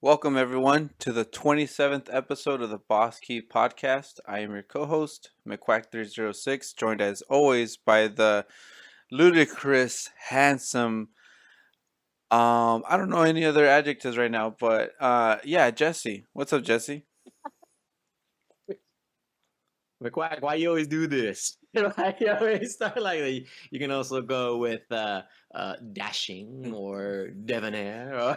Welcome, everyone, to the 27th episode of the Boss Key Podcast. I am your co host, McQuack306, joined as always by the ludicrous, handsome, I don't know any other adjectives right now, but yeah, Jesse. What's up, Jesse? McQuack, why you always do this? Why you always start like that? You can also go with dashing or debonair or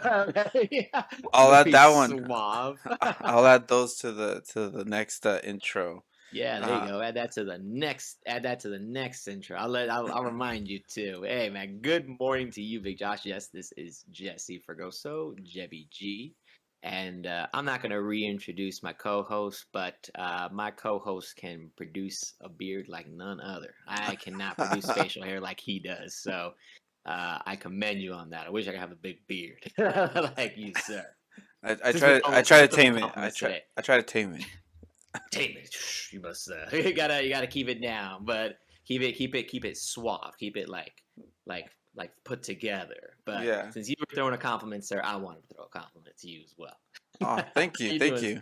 I'll add very that one. suave. I'll add those to the next intro. Yeah, there you Uh, go. Add that to the next. Add that to the next intro. I'll remind you too. Hey man, good morning to you, Big Josh. Yes, this is Jesse Fergoso, Jebby G. And I'm not going to reintroduce my co-host, but my co-host can produce a beard like none other. I cannot produce facial hair like he does, so I commend you on that. I wish I could have a big beard like you, sir. I Since we're try going I with try to multiple tame it. compliments today, I try to tame it. tame it. You must. You gotta keep it down, but keep it suave. Keep it like put together. But Yeah. since you were throwing a compliment, sir, I wanted to throw a compliment to you as well. Oh, thank How you, you thank doing? you.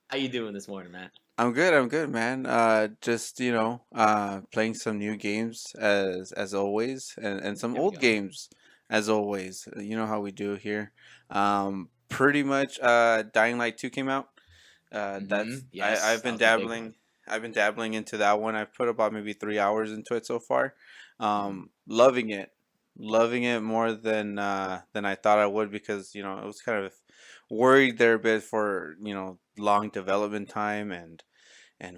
How you doing this morning, man? I'm good, man. Just playing some new games as always, and some There we old go. games as always. You know how we do here. Pretty much. Dying Light 2 came out. That's Yes, I've that been was the big one. dabbling. I've been dabbling into that one. I've put about maybe 3 hours into it so far. hmm Loving it, loving it more than I thought I would because it was kind of worried there a bit for long development time and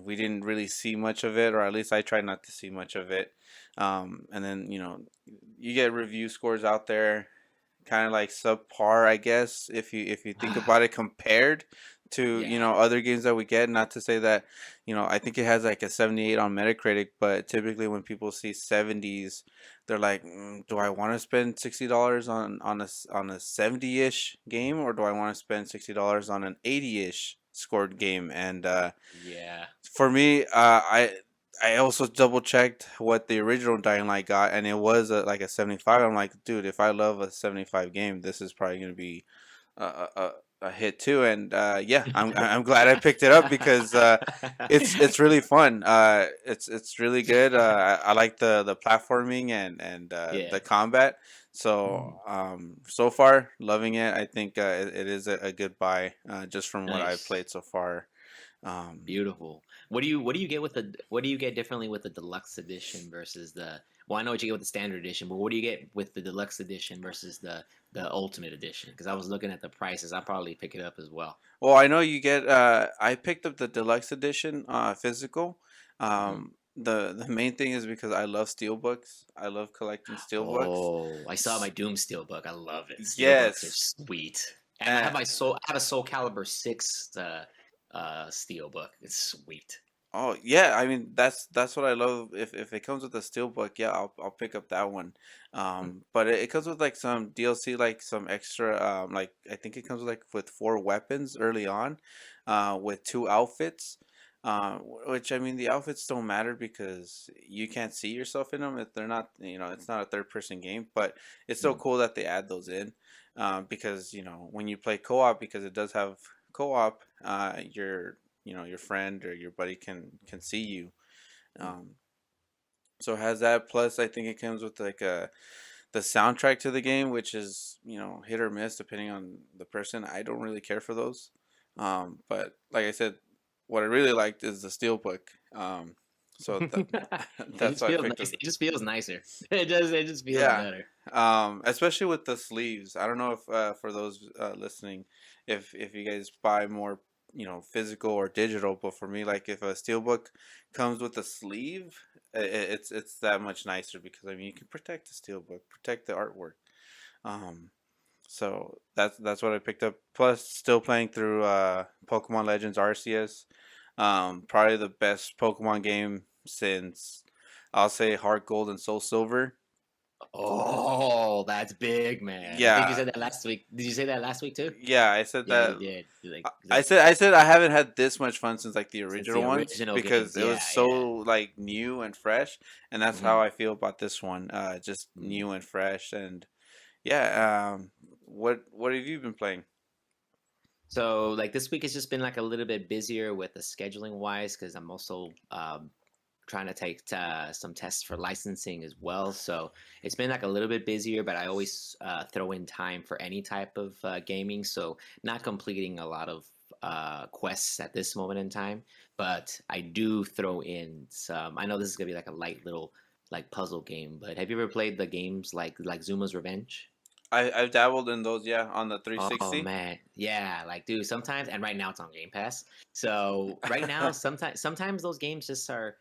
we didn't really see much of it, or at least I tried not to see much of it. And then you get review scores out there, kind of like subpar, I guess, if you think about it compared to Yeah. other games that we get. Not to say that I think it has like a 78 on Metacritic, but typically when people see 70s, they're like, do I want to spend $60 on a 70-ish game, or do I want to spend $60 on an 80-ish scored game? And Yeah. for me, I also double checked what the original Dying Light got, and it was like a 75. I'm like, dude, if I love a 75 game, this is probably gonna be a a, a hit too. And yeah, I'm glad I picked it up because it's really fun. It's really good. I like the platforming and Yeah. the combat. Mhm. So so far loving it. I think it is a good buy just from what I've Nice. played so far. Um, Beautiful. What do you get with the what do you get differently with the deluxe edition versus the well, I know what you get with the standard edition, but what do you get with the deluxe edition versus the ultimate edition? Because I was looking at the prices, I'll probably pick it up as well. Well, I know you get. I picked up the deluxe edition, physical. hmm The main thing is because I love steelbooks. I love collecting steelbooks. Oh, I saw my Doom Steelbook. I love it. Steelbooks are Yes, sweet. And I have and my Soul I have a Soul Calibur 6 Steelbook. It's sweet. oh yeah, I mean that's what I love. If it comes with a steelbook, yeah, I'll pick up that one. But it comes with like some DLC, like some extra. Like I think it comes with 4 weapons early on, with 2 outfits. Which I mean, the outfits don't matter because you can't see yourself in them if they're not. It's not a third person game, but it's still Mm, cool that they add those in. Because when you play co-op, because it does have co-op, your friend or your buddy can see you. mm. Um, so it has that. Plus, I think it comes with like the soundtrack to the game, which is hit or miss depending on the person. I don't really care for those. But like I said, what I really liked is the steelbook. So It that's just why I feels picked nice. up. It just feels nicer. It just feels Yeah. better. Especially with the sleeves. I don't know if for those listening, if you guys buy more, physical or digital. But for me, like if a steelbook comes with a sleeve, it's that much nicer because I mean you can protect the steelbook, protect the artwork. Um, so that's what I picked up. Plus, still playing through Pokemon Legends Arceus. Probably the best Pokemon game since I'll say Heart Gold and Soul Silver. Oh, that's big, man. I think you Yeah, said that last week. Did you say that last week too? yeah, I said Yeah, you that. did. Like, I said I haven't had this much fun since like the since original the ones original because games. it was Yeah, so yeah. like new and fresh, and that's how hmm I feel about this one. Just hmm new and fresh, and yeah. What have you been playing? So like this week has just been like a little bit busier with the scheduling wise because I'm also trying to take some tests for licensing as well. So it's been like a little bit busier, but I always throw in time for any type of gaming. So not completing a lot of quests at this moment in time, but I do throw in some. I know this is gonna be like a light little like puzzle game, but have you ever played the games like Zuma's Revenge? I've dabbled in those, yeah, on the Oh 360. man, yeah, like dude, sometimes and right now it's on Game Pass. So right now, sometimes those games just are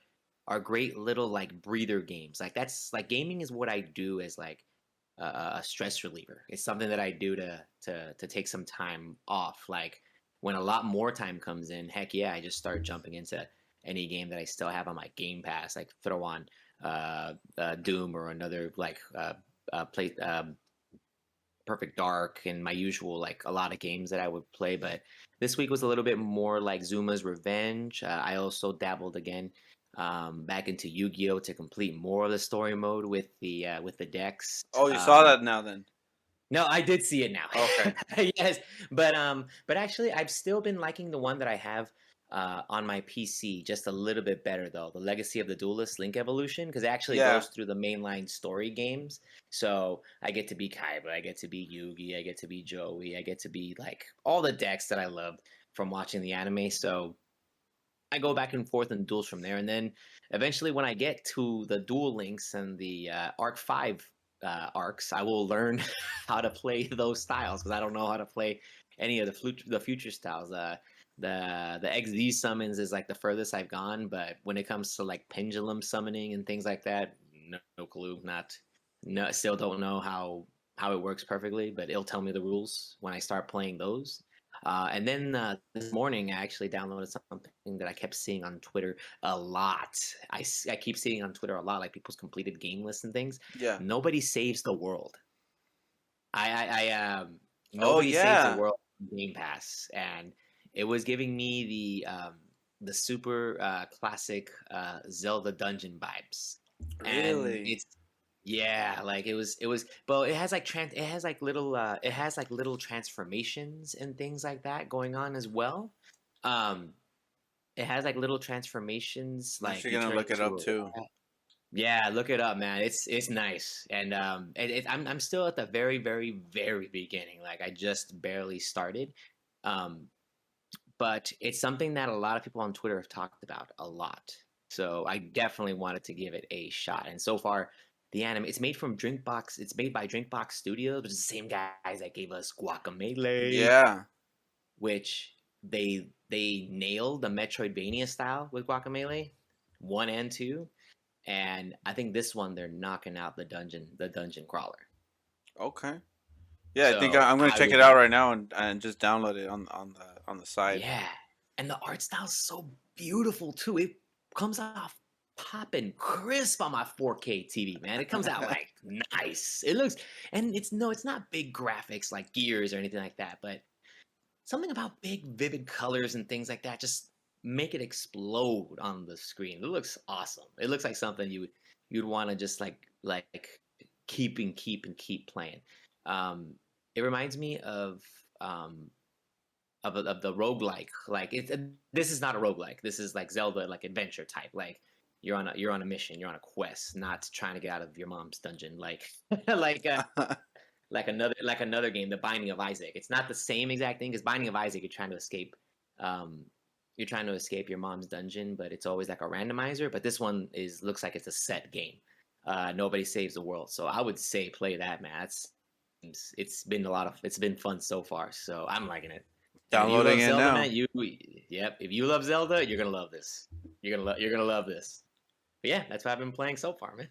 great little like breather games. Like that's like gaming is what I do as like a stress reliever. It's something that I do to take some time off. Like when a lot more time comes in, heck yeah, I just start jumping into any game that I still have on my Game Pass. Like throw on Doom or another like play Perfect Dark and my usual like a lot of games that I would play. But this week was a little bit more like Zuma's Revenge. I also dabbled again back into Yu-Gi-Oh to complete more of the story mode with the decks. Oh, you saw that now then? No, I did see it now. Okay. Yes, but actually, I've still been liking the one that I have on my PC just a little bit better though. The Legacy of the Duelist Link Evolution because it actually Yeah. goes through the mainline story games. So I get to be Kaiba, I get to be Yugi, I get to be Joey, I get to be like all the decks that I loved from watching the anime. So I go back and forth in duels from there, and then eventually, when I get to the duel links and the Arc 5 arcs, I will learn how to play those styles because I don't know how to play any of the future styles. The XZ summons is like the furthest I've gone, but when it comes to like pendulum summoning and things like that, no clue. Not no, still don't know how it works perfectly, but it'll tell me the rules when I start playing those. And then this morning, I actually downloaded something that I kept seeing on Twitter a lot. I keep seeing on Twitter a lot, like people's completed game lists and things. Yeah. Nobody saves the world. Oh Nobody saves the yeah. world on Game Pass, and it was giving me the super classic Zelda dungeon vibes, and Really? it's yeah, like it was, but it has like little transformations and things like that going on as well. Um, it has like little transformations, I'm like actually you gonna turn look it into up a too. yeah, look it up, man. It's nice, and I'm still at the very beginning. Like I just barely started, um, but it's something that a lot of people on Twitter have talked about a lot. So I definitely wanted to give it a shot. And so far, the anime it's made from Drinkbox. It's made by Drinkbox Studios, which is the same guys that gave us Guacamelee, Yeah. which they nailed the Metroidvania style with Guacamelee, 1 and 2, and I think this one they're knocking out the dungeon crawler. Okay. Yeah, I think So I'm gonna I check would it out right now and just download it on the side. yeah, and the art style's so beautiful too. It comes off popping crisp on my 4K TV, man. It comes out like nice. It looks and it's not big graphics like Gears or anything like that, but something about big vivid colors and things like that just make it explode on the screen. It looks awesome. It looks like something you'd want to just like keep playing. Um, it reminds me um, of the roguelike. Like it's this is not a roguelike. This is like Zelda like adventure type. Like you're on a mission, you're on a quest, not trying to get out of your mom's dungeon. Like like like another game, The Binding of Isaac. It's not the same exact thing because Binding of Isaac, um, you're trying to escape your mom's dungeon, but it's always like a randomizer. But this one is looks like it's a set game. Nobody saves the world, so I would say play that, man. It's been fun so far, so I'm liking it. And if you Downloading love it Zelda, now. man, yep. If you love Zelda, you're gonna love this. You're gonna love this. But yeah, that's what I've been playing so far, man.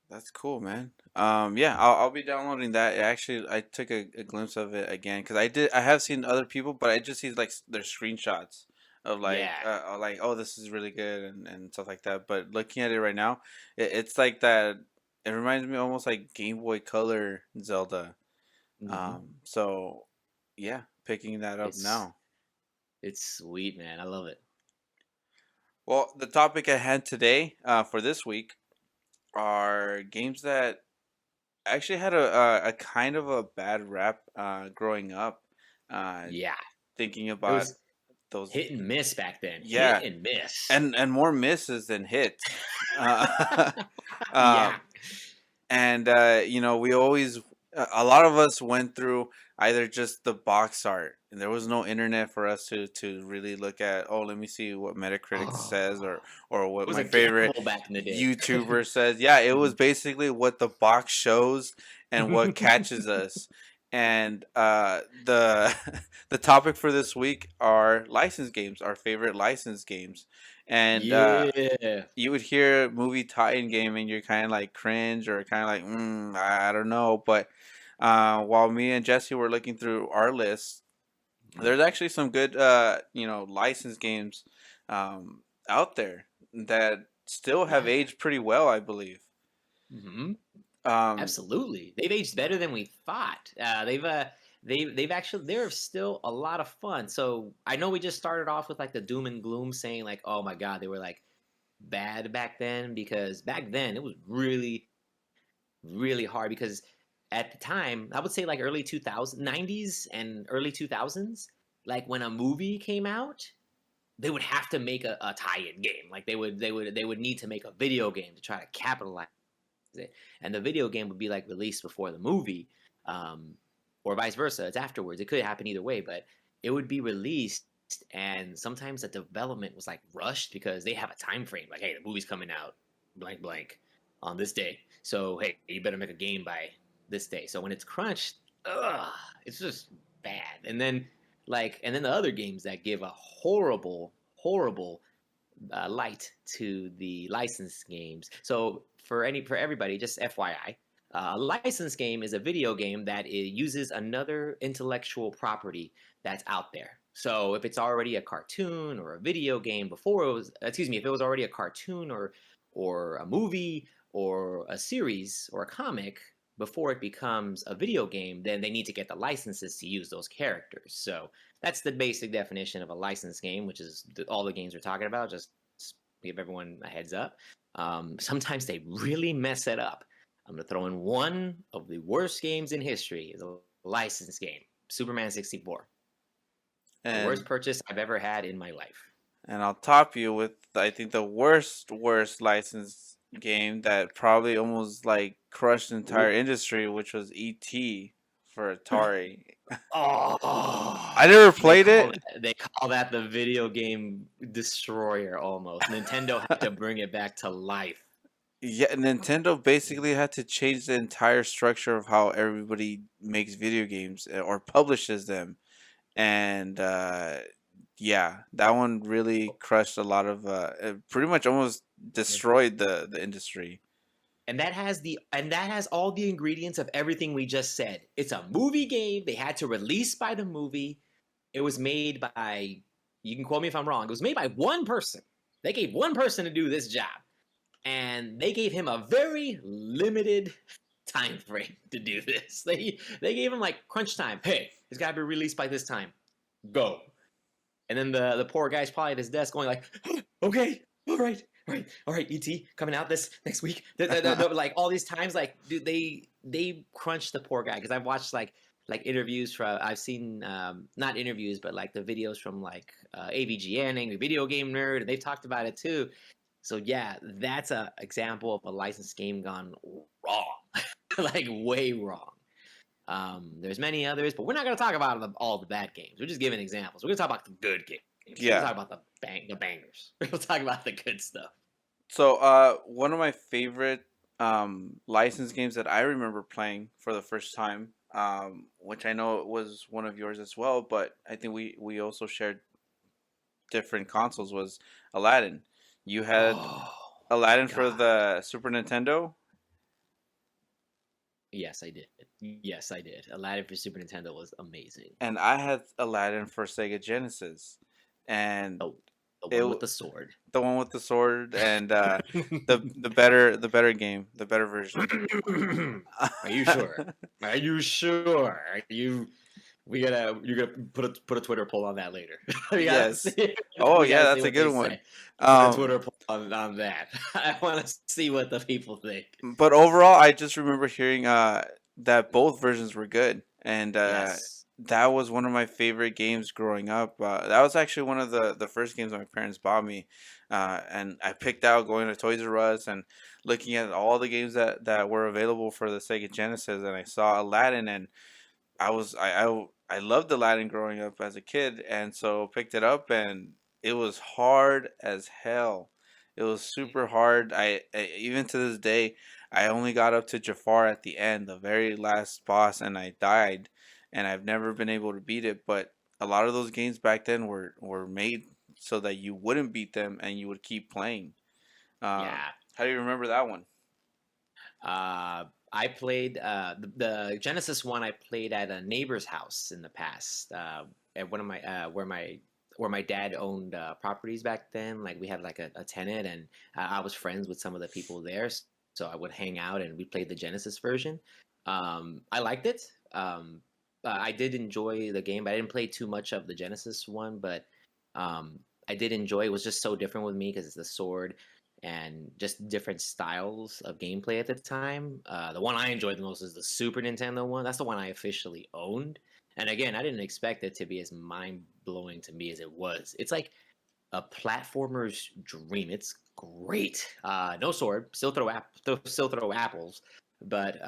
That's cool, man. Yeah, I'll be downloading that. Actually, I took a glimpse of it again because I have seen other people, but I just see like their screenshots of Yeah, like oh, this is really good and stuff like that. But looking at it right now, it's like that. It reminds me almost like Game Boy Color Zelda. hmm So yeah, picking that up it's now. it's sweet, man. I love it. Well, the topic at hand today, for this week, are games that actually had a kind of a bad rap growing up. Uh, Yeah. thinking It about was those. hit and miss back then. Yeah, Hit and miss. and more misses than hits. Yeah. um, and you know, we always a lot of us went through either just the box art, and there was no internet for us to really look at. Oh, let me see what Metacritic says, Oh, or it what was my a favorite gamble back in the day. YouTuber says. Yeah, it was Mhm. basically what the box shows and what catches us. And the the topic for this week are license games, our favorite license games. And Yeah. you would hear movie tie-in game and you're kind of like cringe or kind of like I don't know, but while me and Jesse were looking through our list, Mhm. there's actually some good you know, license games out there that still have Yeah. aged pretty well, I believe. Hmm. um Absolutely. They've aged better than we thought. They've actually they're still a lot of fun. So I know we just started off with like the doom and gloom saying like, oh my god, they were like bad back then because back then it was really hard because at the time, I would say like early 2000s, 90s and early 2000s, like when a movie came out, they would have to make a tie-in game. Like they would need to make a video game to try to capitalize it. And the video game would be like released before the movie, um, or vice versa. It's afterwards. It could happen either way, but it would be released. And sometimes the development was like rushed because they have a time frame. Like, hey, the movie's coming out blank blank on this day. So hey, you better make a game by this day. So when it's crunched, it's just bad. And then the other games that give a horrible light to the licensed games. So for everybody, just FYI, a licensed game is a video game that it uses another intellectual property that's out there. So if it's already a cartoon or a video game before it was, excuse me, if it was already a cartoon or a movie or a series or a comic before it becomes a video game, then they need to get the licenses to use those characters. So that's the basic definition of a licensed game, which is all the games we're talking about. Just give everyone a heads up. Sometimes they really mess it up. I'm gonna throw in one of the worst games in history is a licensed game, Superman 64. The worst and purchase I've ever had in my life. I'll top you with, I think, the worst license game that probably almost like crushed the entire Ooh. industry, which was ET for Atari. I Oh, never they played call it. that they call that the video game destroyer almost. Nintendo had to bring it back to life. Yeah, Nintendo basically had to change the entire structure of how everybody makes video games or publishes them. And yeah, that one really crushed a lot of it pretty much almost destroyed the industry. And that has all the ingredients of everything we just said. It's a movie game. They had to release by the movie. It was made by, you can quote me if I'm wrong. It was made by one person. They gave one person to do this job, and they gave him a very limited time frame to do this. They gave him like crunch time. Hey, it's got to be released by this time. Go. And then the poor guy's probably at his desk going like, okay, all right, ET coming out this next week. Like all these times, like dude, they crunch the poor guy because I've watched like interviews from I've seen not interviews but like the videos from like AVGN, Angry Video Game Nerd, and they've talked about it too. So yeah, that's a example of a licensed game gone wrong, like way wrong. There's many others, but we're not going to talk about all the bad games. We're just giving examples. We're going to talk about the good games. We're going to Yeah. talk about the bangers. We're going to talk about the good stuff. So one of my favorite licensed games that I remember playing for the first time, which I know was one of yours as well, but I think we also shared different consoles, was Aladdin. You had Oh my Aladdin for god! the Super Nintendo. Yes, I did. Yes, I did. Aladdin for Super Nintendo was amazing. And I had Aladdin for Sega Genesis, and Oh, the it one with the sword. the one with the sword and the better game, the better version. Are you sure? Are you sure? Are you? You're gonna put a Twitter poll on that later. we gotta Yes. see. Oh We yeah, gotta see that's a what they good say. one. Put a Um, Twitter poll on that. I want to see what the people think. but overall, I just remember hearing that both versions were good, and Yes. that was one of my favorite games growing up. That was actually one of the first games my parents bought me, and I picked out going to Toys R Us and looking at all the games that were available for the Sega Genesis, and I saw Aladdin, and I loved Aladdin growing up as a kid, and so picked it up, and it was hard as hell. It was super hard. I even to this day, I only got up to Jafar at the end, the very last boss, and I died, and I've never been able to beat it. But a lot of those games back then were made so that you wouldn't beat them and you would keep playing. Yeah. How do you remember that one? I played the Genesis one. I played at a neighbor's house in the past. At one of my where my dad owned properties back then. Like we had like a tenant, and I was friends with some of the people there, so I would hang out and we played the Genesis version. I liked it. I did enjoy the game, but I didn't play too much of the Genesis one. But I did enjoy. It was just so different with me because it's the sword and just different styles of gameplay at the time. The one I enjoyed the most is the Super Nintendo one. That's the one I officially owned. And again, I didn't expect it to be as mind blowing to me as it was. It's like a platformer's dream. It's great. No sword, still throw apples, but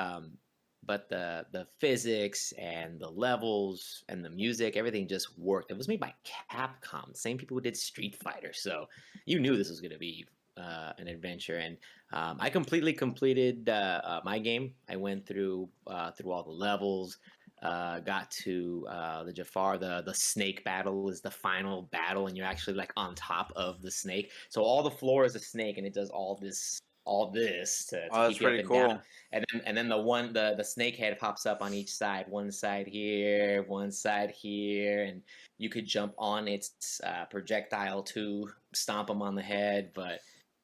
the physics and the levels and the music, everything just worked. It was made by Capcom, same people who did Street Fighter, so you knew this was going to be an adventure. And I completely completed my game. I went through all the levels. Got to the Jafar. The snake battle is the final battle, and you're actually like on top of the snake. So all the floor is a snake, and it does all this to Oh, that's keep you up pretty and down. cool. And then the snake head pops up on each side. One side here, one side here, and you could jump on its projectile to stomp them on the head. But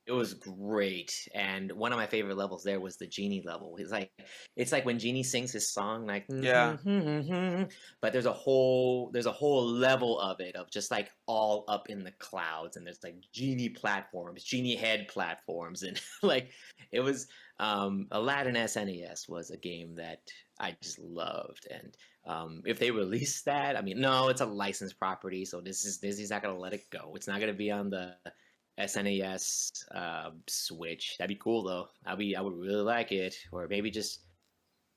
it was great, and one of my favorite levels there was the genie level. It's like when Genie sings his song, like, Yeah. but there's a whole level of it of just like all up in the clouds, and there's like genie platforms, genie head platforms, and like it was Aladdin SNES was a game that I just loved, and if they release that, I mean, no, it's a licensed property, so Disney's not gonna let it go. It's not gonna be on the SNES Switch. That'd be cool though. I would really like it, or maybe just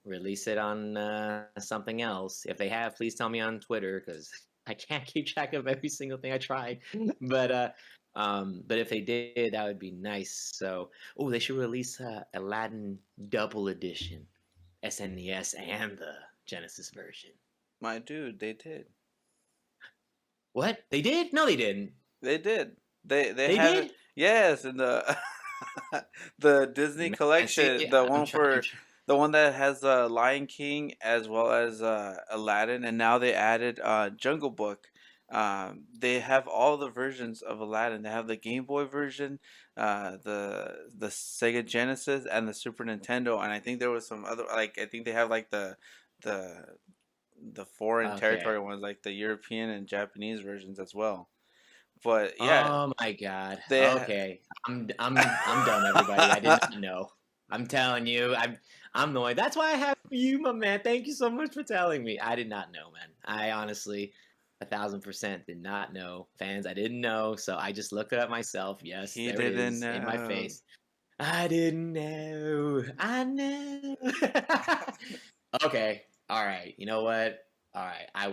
release it on something else. If they have, please tell me on Twitter because I can't keep track of every single thing I try. But if they did, that would be nice. So, oh, they should release Aladdin Double Edition, SNES and the Genesis version. My dude, they did. What they did? No, they didn't. They did. They They have it. did. Yes, in the the Disney Man, see, collection, the I'm one trying. for the one that has Lion King as well as Aladdin, and now they added Jungle Book. They have all the versions of Aladdin. They have the Game Boy version, the Sega Genesis, and the Super Nintendo. And I think there was some other like I think they have like the the foreign Okay. territory ones, like the European and Japanese versions as well. But yeah, Oh my God. they. Okay. I'm dumb, everybody. I did not know. I'm telling you, I'm annoyed. That's why I have you, my man. Thank you so much for telling me. I did not know, man. I honestly 1,000% did not know. Fans, I didn't know. So I just looked it up myself. Yes, He there it didn't is in my know. face. I didn't know. I know. Okay. All right. You know what? All right. I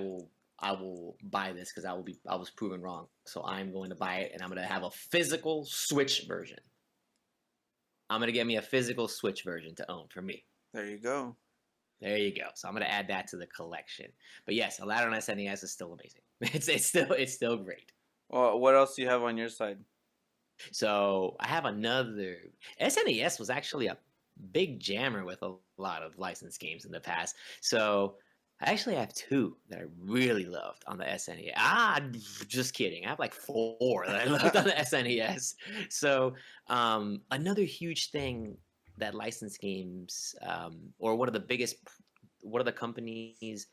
will buy this because I was proven wrong. So I'm going to buy it and I'm going to have a physical Switch version. I'm going to get me a physical Switch version to own for me. There you go. There you go. So I'm going to add that to the collection. But yes, Aladdin on SNES is still amazing. It's still great. Well, what else do you have on your side? So I have another. SNES was actually a big jammer with a lot of licensed games in the past. So I actually have two that I really loved on the SNES. Just kidding. I have like four that I loved on the SNES. So another huge thing that licensed games, or one of the companies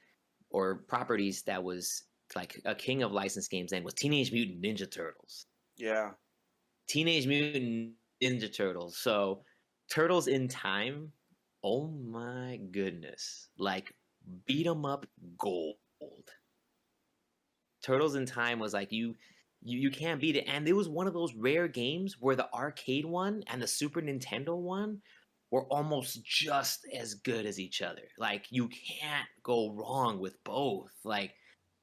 or properties that was like a king of licensed games then was Teenage Mutant Ninja Turtles. Yeah. Teenage Mutant Ninja Turtles. So, Turtles in Time. Oh my goodness! Like beat 'em up gold. gold. Turtles in Time was like you can't beat it, and it was one of those rare games where the arcade one and the Super Nintendo one were almost just as good as each other. Like you can't go wrong with both. Like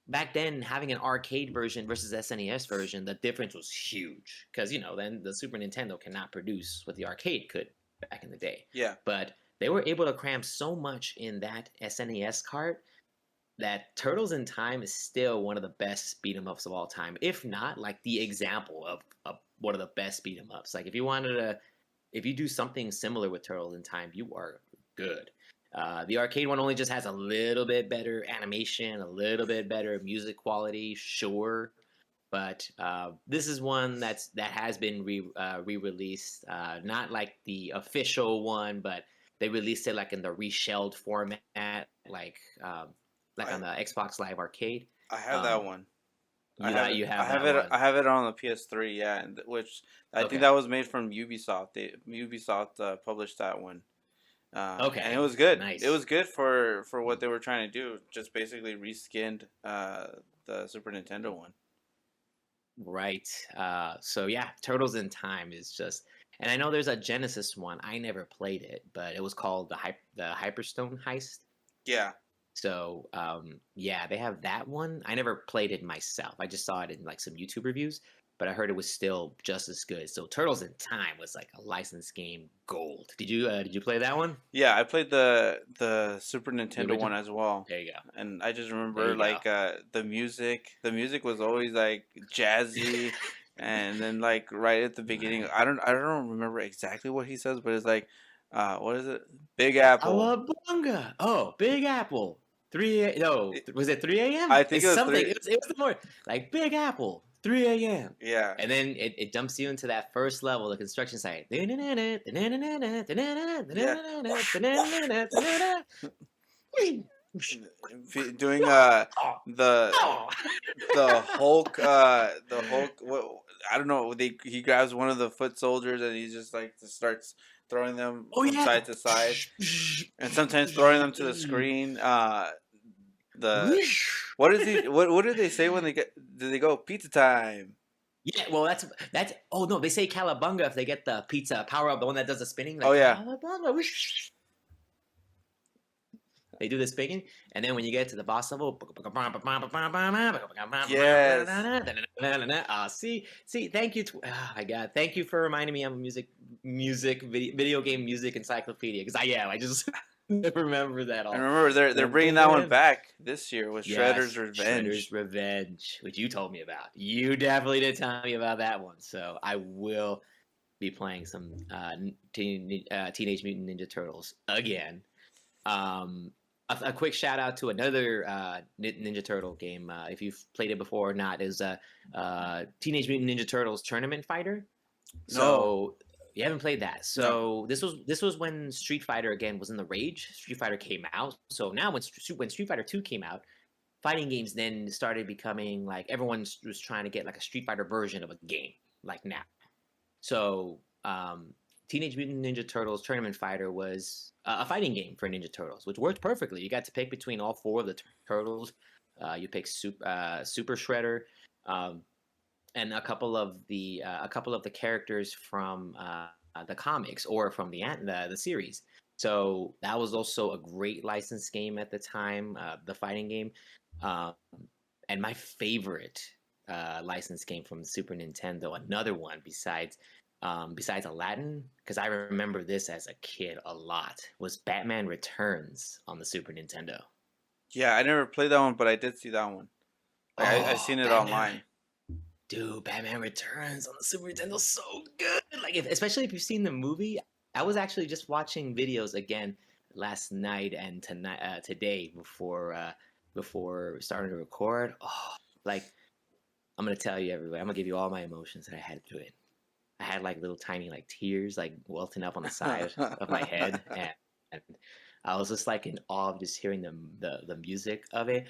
back then, having an arcade version versus SNES version, the difference was huge because then the Super Nintendo cannot produce what the arcade could back in the day. Yeah. But they were able to cram so much in that SNES cart that Turtles in Time is still one of the best beat 'em ups of all time, if not like the example of one of the best beat 'em ups. Like if you do something similar with Turtles in Time, you are good. The arcade one only just has a little bit better animation, a little bit better music quality, sure, but this is one that has been re-released, not like the official one, but they released it like in the reshelled format, like on the Xbox Live Arcade. I have that one. You have that it. one. I have it on the PS3. Yeah, and which I think that was made from Ubisoft. Ubisoft published that one. Okay, and it was good. Nice. It was good for what they were trying to do. Just basically reskinned the Super Nintendo one. Right. So yeah, Turtles in Time is just, and I know there's a Genesis one. I never played it, but it was called the Hyperstone Heist. Yeah. So yeah, they have that one. I never played it myself. I just saw it in like some YouTube reviews, but I heard it was still just as good. So Turtles in Time was like a licensed game gold. Did you play that one? Yeah, I played the Super Nintendo one as well. There you go. And I just remember like the music. The music was always like jazzy, and then like right at the beginning, I don't remember exactly what he says, but it's like, what is it? Big Apple. Alabunga. Oh, Big Apple. Was it 3 a.m.? I think it's it was something. 3. It was the more like Big Apple, 3 a.m. Yeah. And then it dumps you into that first level, the construction site. Doing the Hulk what, I don't know, he grabs one of the foot soldiers and he just like starts throwing them from side to side, and sometimes throwing them to the screen. What do they say when they go pizza time? Yeah, well, that's. Oh no, they say Calabunga if they get the pizza power up, the one that does the spinning. Like, oh yeah, Calabunga. They do the spinning, and then when you get to the boss level, yes. See, thank you. Oh my god, thank you for reminding me I'm a video game music encyclopedia. Because I just remember that all. And remember, they're bringing that one back this year with Shredder's Revenge. Shredder's Revenge, which you told me about. You definitely did tell me about that one, so I will be playing some Teenage Mutant Ninja Turtles again. A quick shout out to another Ninja Turtle game. If you've played it before or not, is Teenage Mutant Ninja Turtles Tournament Fighter. So you haven't played that. So this was when Street Fighter again was in the rage. Street Fighter came out. So now when Street Fighter 2 came out, fighting games then started becoming like everyone was trying to get like a Street Fighter version of a game like now. So Teenage Mutant Ninja Turtles Tournament Fighter was a fighting game for Ninja Turtles, which worked perfectly. You got to pick between all 4 of the turtles. You pick Super Shredder, and a couple of the characters from the comics or from the series. So that was also a great licensed game at the time, the fighting game. And my favorite licensed game from the Super Nintendo, another one besides Aladdin, because I remember this as a kid a lot, was Batman Returns on the Super Nintendo. Yeah, I never played that one, but I did see that one. I've seen it online. Dude, Batman Returns on the Super Nintendo, so good. Like, especially if you've seen the movie. I was actually just watching videos again last night and today before starting to record. Oh, like, I'm gonna tell you, everybody. I'm gonna give you all my emotions that I had through it. I had like little tiny like tears like welting up on the side of my head, and I was just like in awe of just hearing the music of it,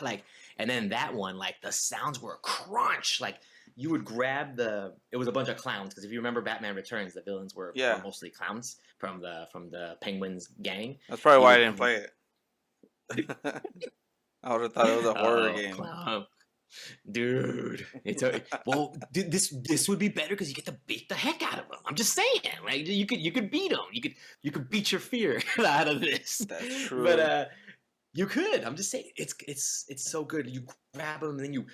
like, and then that one, like the sounds were crunch, like you would grab it was a bunch of clowns, because if you remember Batman Returns, the villains were mostly clowns from the Penguins gang. That's probably why I didn't play it. I would have thought it was a horror Oh, game. clown. Dude, it's a well. This would be better because you get to beat the heck out of them. I'm just saying, right? You could beat them. You could beat your fear out of this. That's But true. you could. I'm just saying, it's so good. You grab them and then you.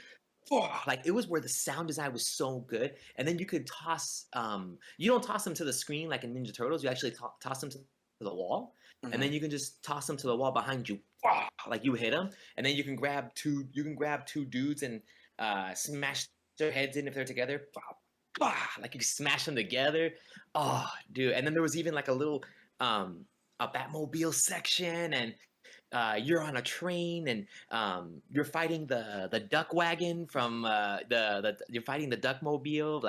Like it was where the sound design was so good, and then you could toss. You don't toss them to the screen like in Ninja Turtles. You actually toss them to the wall, and then Hmm. you can just toss them to the wall behind you. Like you hit them, and then you can grab two. You can grab two dudes and smash their heads in if they're together. Like you smash them together. Oh, dude! And then there was even like a Batmobile section, and you're on a train and you're fighting the duck wagon from the you're fighting the duckmobile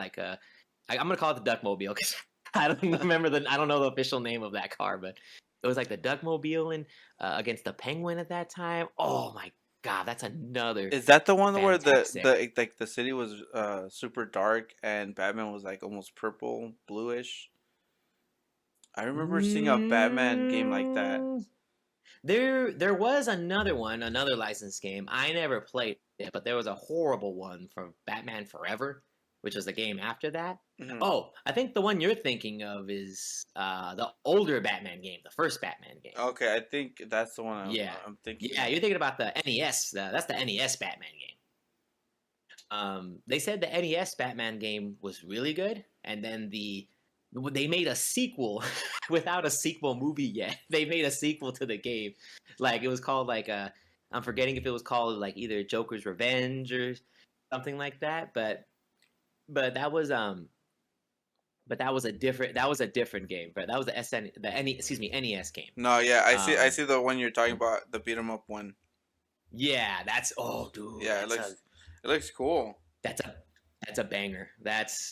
I'm gonna call it the duckmobile because I don't know the official name of that car, but it was like the duckmobile and against the penguin at that time. Oh my god, that's another Is that the one where fantastic. the city was super dark and Batman was like almost purple, bluish? I remember seeing a Batman game like that. Mm, there was another one, another licensed game. I never played it, but there was a horrible one from Batman Forever, which was the game after that. Hmm. Oh, I think the one you're thinking of is the older Batman game, the first Batman game. Okay, I think that's the one Yeah, I'm thinking yeah, of. you're thinking about the NES. That's the NES Batman game. They said the NES Batman game was really good, and then they made a sequel without a sequel movie yet. They made a sequel to the game, like it was called I'm forgetting if it was called like either Joker's Revenge or something like that. But that was that was a different game. But that was the excuse me, NES game. No, yeah, I Um, see the one you're talking about, the beat 'em up one. yeah, that's oh dude, Yeah, it looks cool. that's a that's a banger.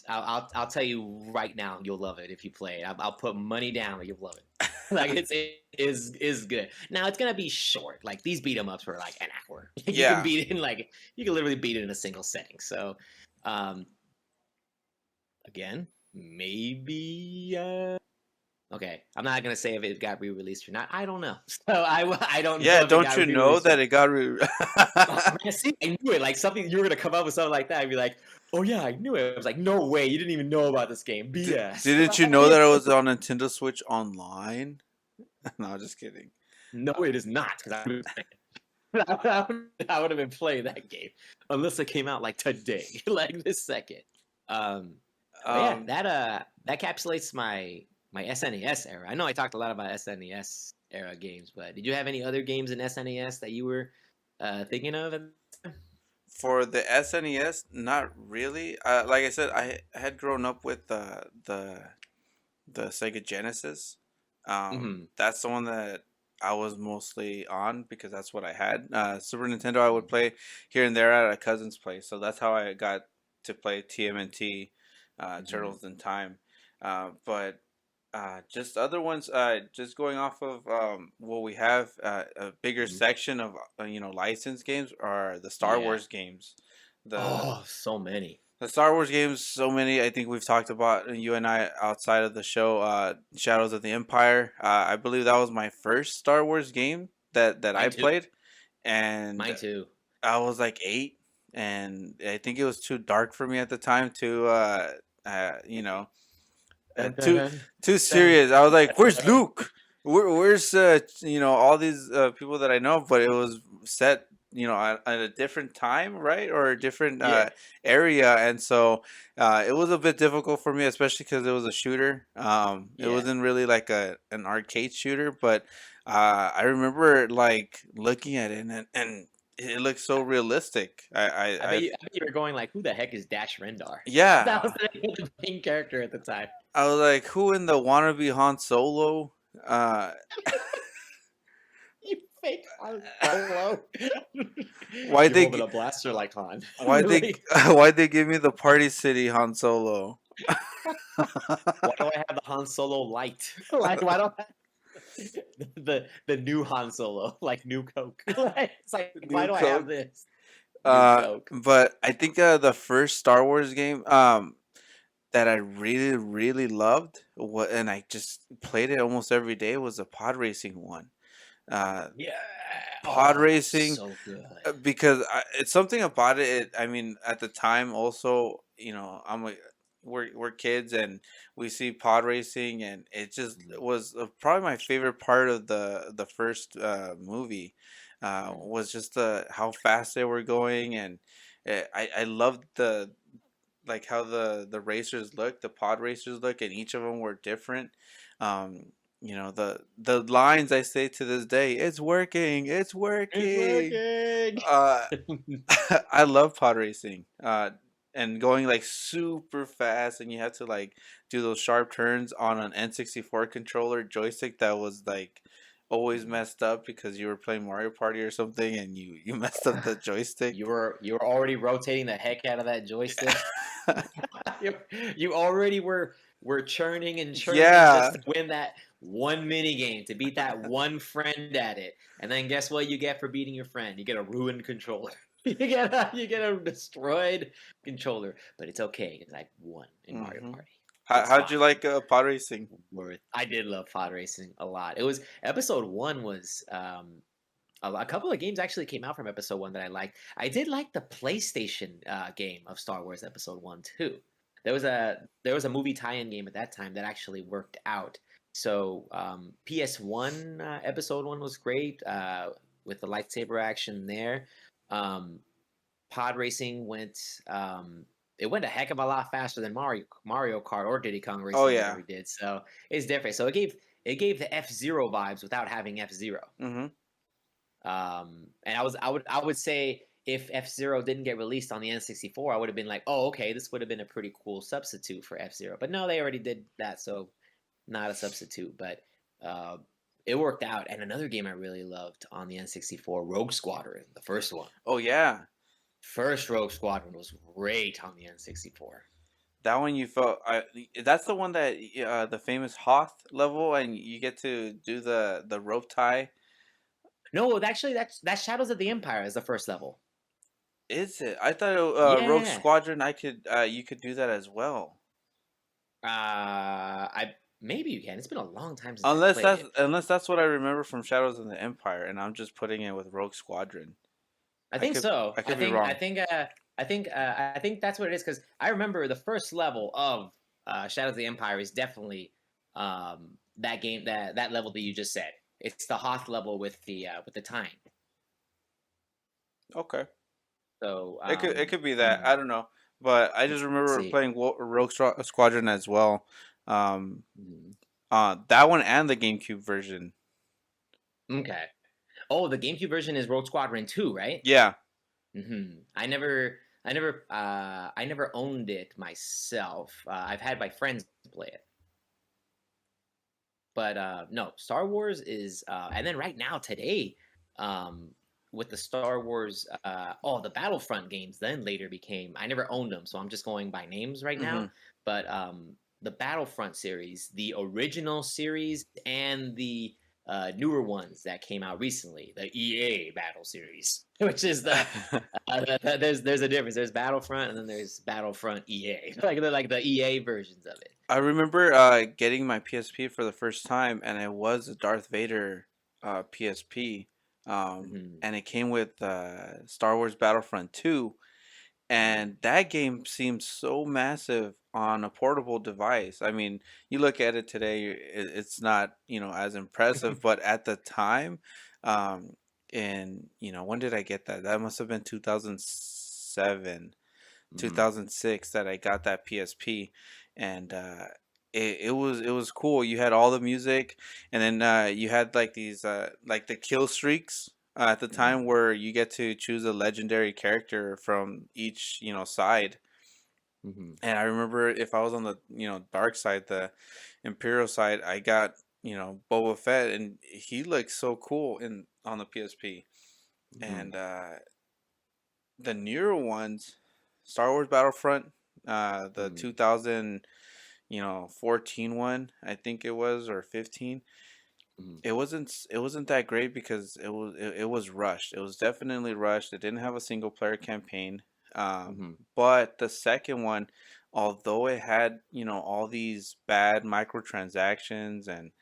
I'll tell you right now, you'll love it if you play it. I'll put money down that you'll love it. Like it is good. Now it's gonna be short. Like these beat 'em ups were like an hour. You can Yeah. beat it in like you can literally beat it in a single setting. So, um, again, maybe okay. I'm not gonna say if it got re-released or not. I don't know. So I don't Yeah, know if it don't got you know re-released or that not. it got Oh, man, see, I knew it. Like something you were gonna come up with something like that. I'd be like, "Oh yeah, I knew it." I was like, "No way, you didn't even know about this game." BS. Didn't you know that it was on Nintendo Switch Online? No, just kidding. No, it is not. Because I would have been playing that game unless it came out like today, like this second. Um, but yeah, Um, that encapsulates my SNES era. I know I talked a lot about SNES era games, but did you have any other games in SNES that you were thinking of? for the SNES, not really. Like I said, I had grown up with the Sega Genesis. Mm-hmm. That's the one that I was mostly on because that's what I had. Super Nintendo, I would play here and there at a cousin's place, so that's how I got to play TMNT, Mm-hmm. Turtles in Time. But just other ones, just going off of what we have, a bigger Mm-hmm. section of licensed games are the Star Yeah. Wars games. The Oh, so many. the Star Wars games, so many. I think we've talked about you and I outside of the show. Shadows of the Empire. I believe that was my first Star Wars game that I Mine too. played, and Mine too. I was like 8, and I think it was too dark for me at the time. You know, Dun, dun, too dun, too dun, serious. I was like, dun, "Where's dun. Luke? Where's all these people that I know?" But it was set at a different time, right, or a different Yeah. area, and so it was a bit difficult for me, especially because it was a shooter. It Yeah. wasn't really like an arcade shooter, but I remember like looking at it and it looked so realistic. I bet you were going like, who the heck is Dash Rendar? That was Yeah, the name of the main character at the time. I was like, who in the wannabe Han Solo? Uh, You fake Han Solo. why You're they holding gi- a blaster like Han. why they Really? why they give me the Party City Han Solo? Why do I have the Han Solo light? Like, why don't I the new Han Solo, like new Coke? Like, it's like, why New do I have Coke. this? New Coke. But I think the first Star Wars game that I really really loved, and I just played it almost every day, was a pod racing one. Yeah. Pod Oh, that was racing, so good. because it's something about it. I mean, at the time, also, we're kids and we see pod racing, and it just Mhm, was probably my favorite part of the first movie. mhm, Was just how fast they were going, and I loved the like how the racers look, the pod racers look, and each of them were different. Um, the lines I say to this day, it's working, it's It's working. working. Uh, I love pod racing. And going like super fast, and you have to like do those sharp turns on an N64 controller joystick that was like always Mhm. messed up because you were playing Mario Party or something, and you messed up the joystick. You were already rotating the heck out of that joystick. you, you already were churning and churning just Yeah. to win that one mini game, to beat that one friend at it. And then guess what you get for beating your friend? You get a ruined controller. You get a destroyed controller. But it's okay because I won in Mario Hmm. Party. It's How'd you fine. like pod racing? I did love pod racing a lot. It was episode one was a couple of games actually came out from episode one that I liked. I did like the PlayStation game of Star Wars Episode One too. There was a movie tie-in game at that time that actually worked out. So PS1 Episode One was great with the lightsaber action there. Um, Pod racing went it went a heck of a lot faster than Mario Kart or Diddy Kong Oh Racing yeah. ever did. So it's different. So it gave the F Zero vibes without having F Zero. Hmm. And I would say if F Zero didn't get released on the N64, I would have been like, oh, okay, this would have been a pretty cool substitute for F Zero. But no, they already did that, so not a substitute. But uh, it worked out. And another game I really loved on the N64, Rogue Squadron, the first one. Oh yeah. First Rogue Squadron was great on the N64. That one you felt. That's the one that the famous Hoth level, and you get to do the rope tie. No, actually, that's Shadows of the Empire is the first level. Is it? I thought Rogue Yeah. Squadron. You could do that as well. I maybe you can. It's been a long time since I played it. Unless that's what I remember from Shadows of the Empire, and I'm just putting it with Rogue Squadron. I think so. I I could be think I wrong. think I think that's what it is because I remember the first level of Shadows of the Empire is definitely that game that level that you just said. It's the Hoth level with the time. Okay, So it could be that. I don't know, but I just let's remember see. playing Squadron as well. Um, Mhm. that one and the GameCube version. Okay. Oh, the GameCube version is Rogue Squadron 2, right? Yeah. I never owned it myself. I've had my friends play it. But no, Star Wars is, and then right now today, um, with the Star Wars, the Battlefront games, then later became. I never owned them, so I'm just going by names right now. Hmm. But the Battlefront series, the original series, and the newer ones that came out recently, the EA Battle series, which is there's a difference. There's Battlefront, and then there's Battlefront EA, like the EA versions of it. I remember getting my PSP for the first time, and it was a Darth Vader PSP, Hmm. and it came with Star Wars Battlefront 2, Hmm. and that game seems so massive on a portable device. I mean, you look at it today, it's not as impressive, but at the time, um, and when did I get that? That must have been 2007. Hmm. 2006 that I got that PSP, and it was cool. You had all the music, and then you had like these like the kill streaks at the time Hmm. where you get to choose a legendary character from each side. Hmm. And I remember if I was on the dark side, the Imperial side, I got Boba Fett, and he looked so cool in on the PSP. Hmm. And the newer ones, Star Wars Battlefront, the Hmm. 2000, 14 one, I think it was, or 15. Hmm. It wasn't that great because it was rushed. It was definitely rushed. It didn't have a single player campaign. Hmm. But the second one, although it had all these bad microtransactions and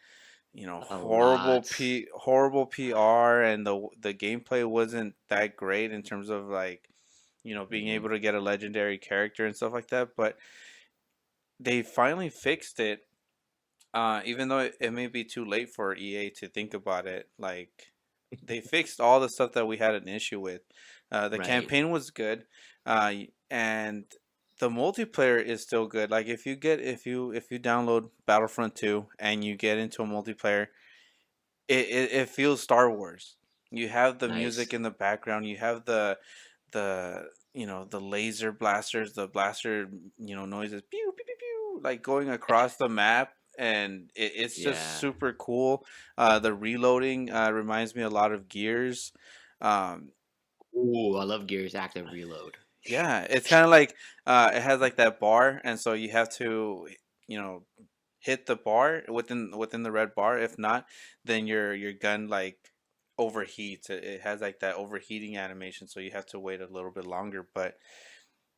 A lot. horrible PR, and the gameplay wasn't that great in terms of like being Mhm. able to get a legendary character and stuff like that. But they finally fixed it. Even though it may be too late for EA to think about it, like they fixed all the stuff that we had an issue with. The Right. campaign was good, and the multiplayer is still good. Like if you download Battlefront 2 and you get into a multiplayer, it feels Star Wars. You have the music Nice. in the background. You have the laser blasters, the blaster noises, pew pew pew pew, like going across the map, and it's just Yeah. super cool. The reloading reminds me a lot of Gears. Um, Ooh, I love Gears Active Reload. yeah, it's kind of like it has like that bar, and so you have to you know hit the bar within the red bar. If not, then your gun like overheats. It has like that overheating animation, so you have to wait a little bit longer. But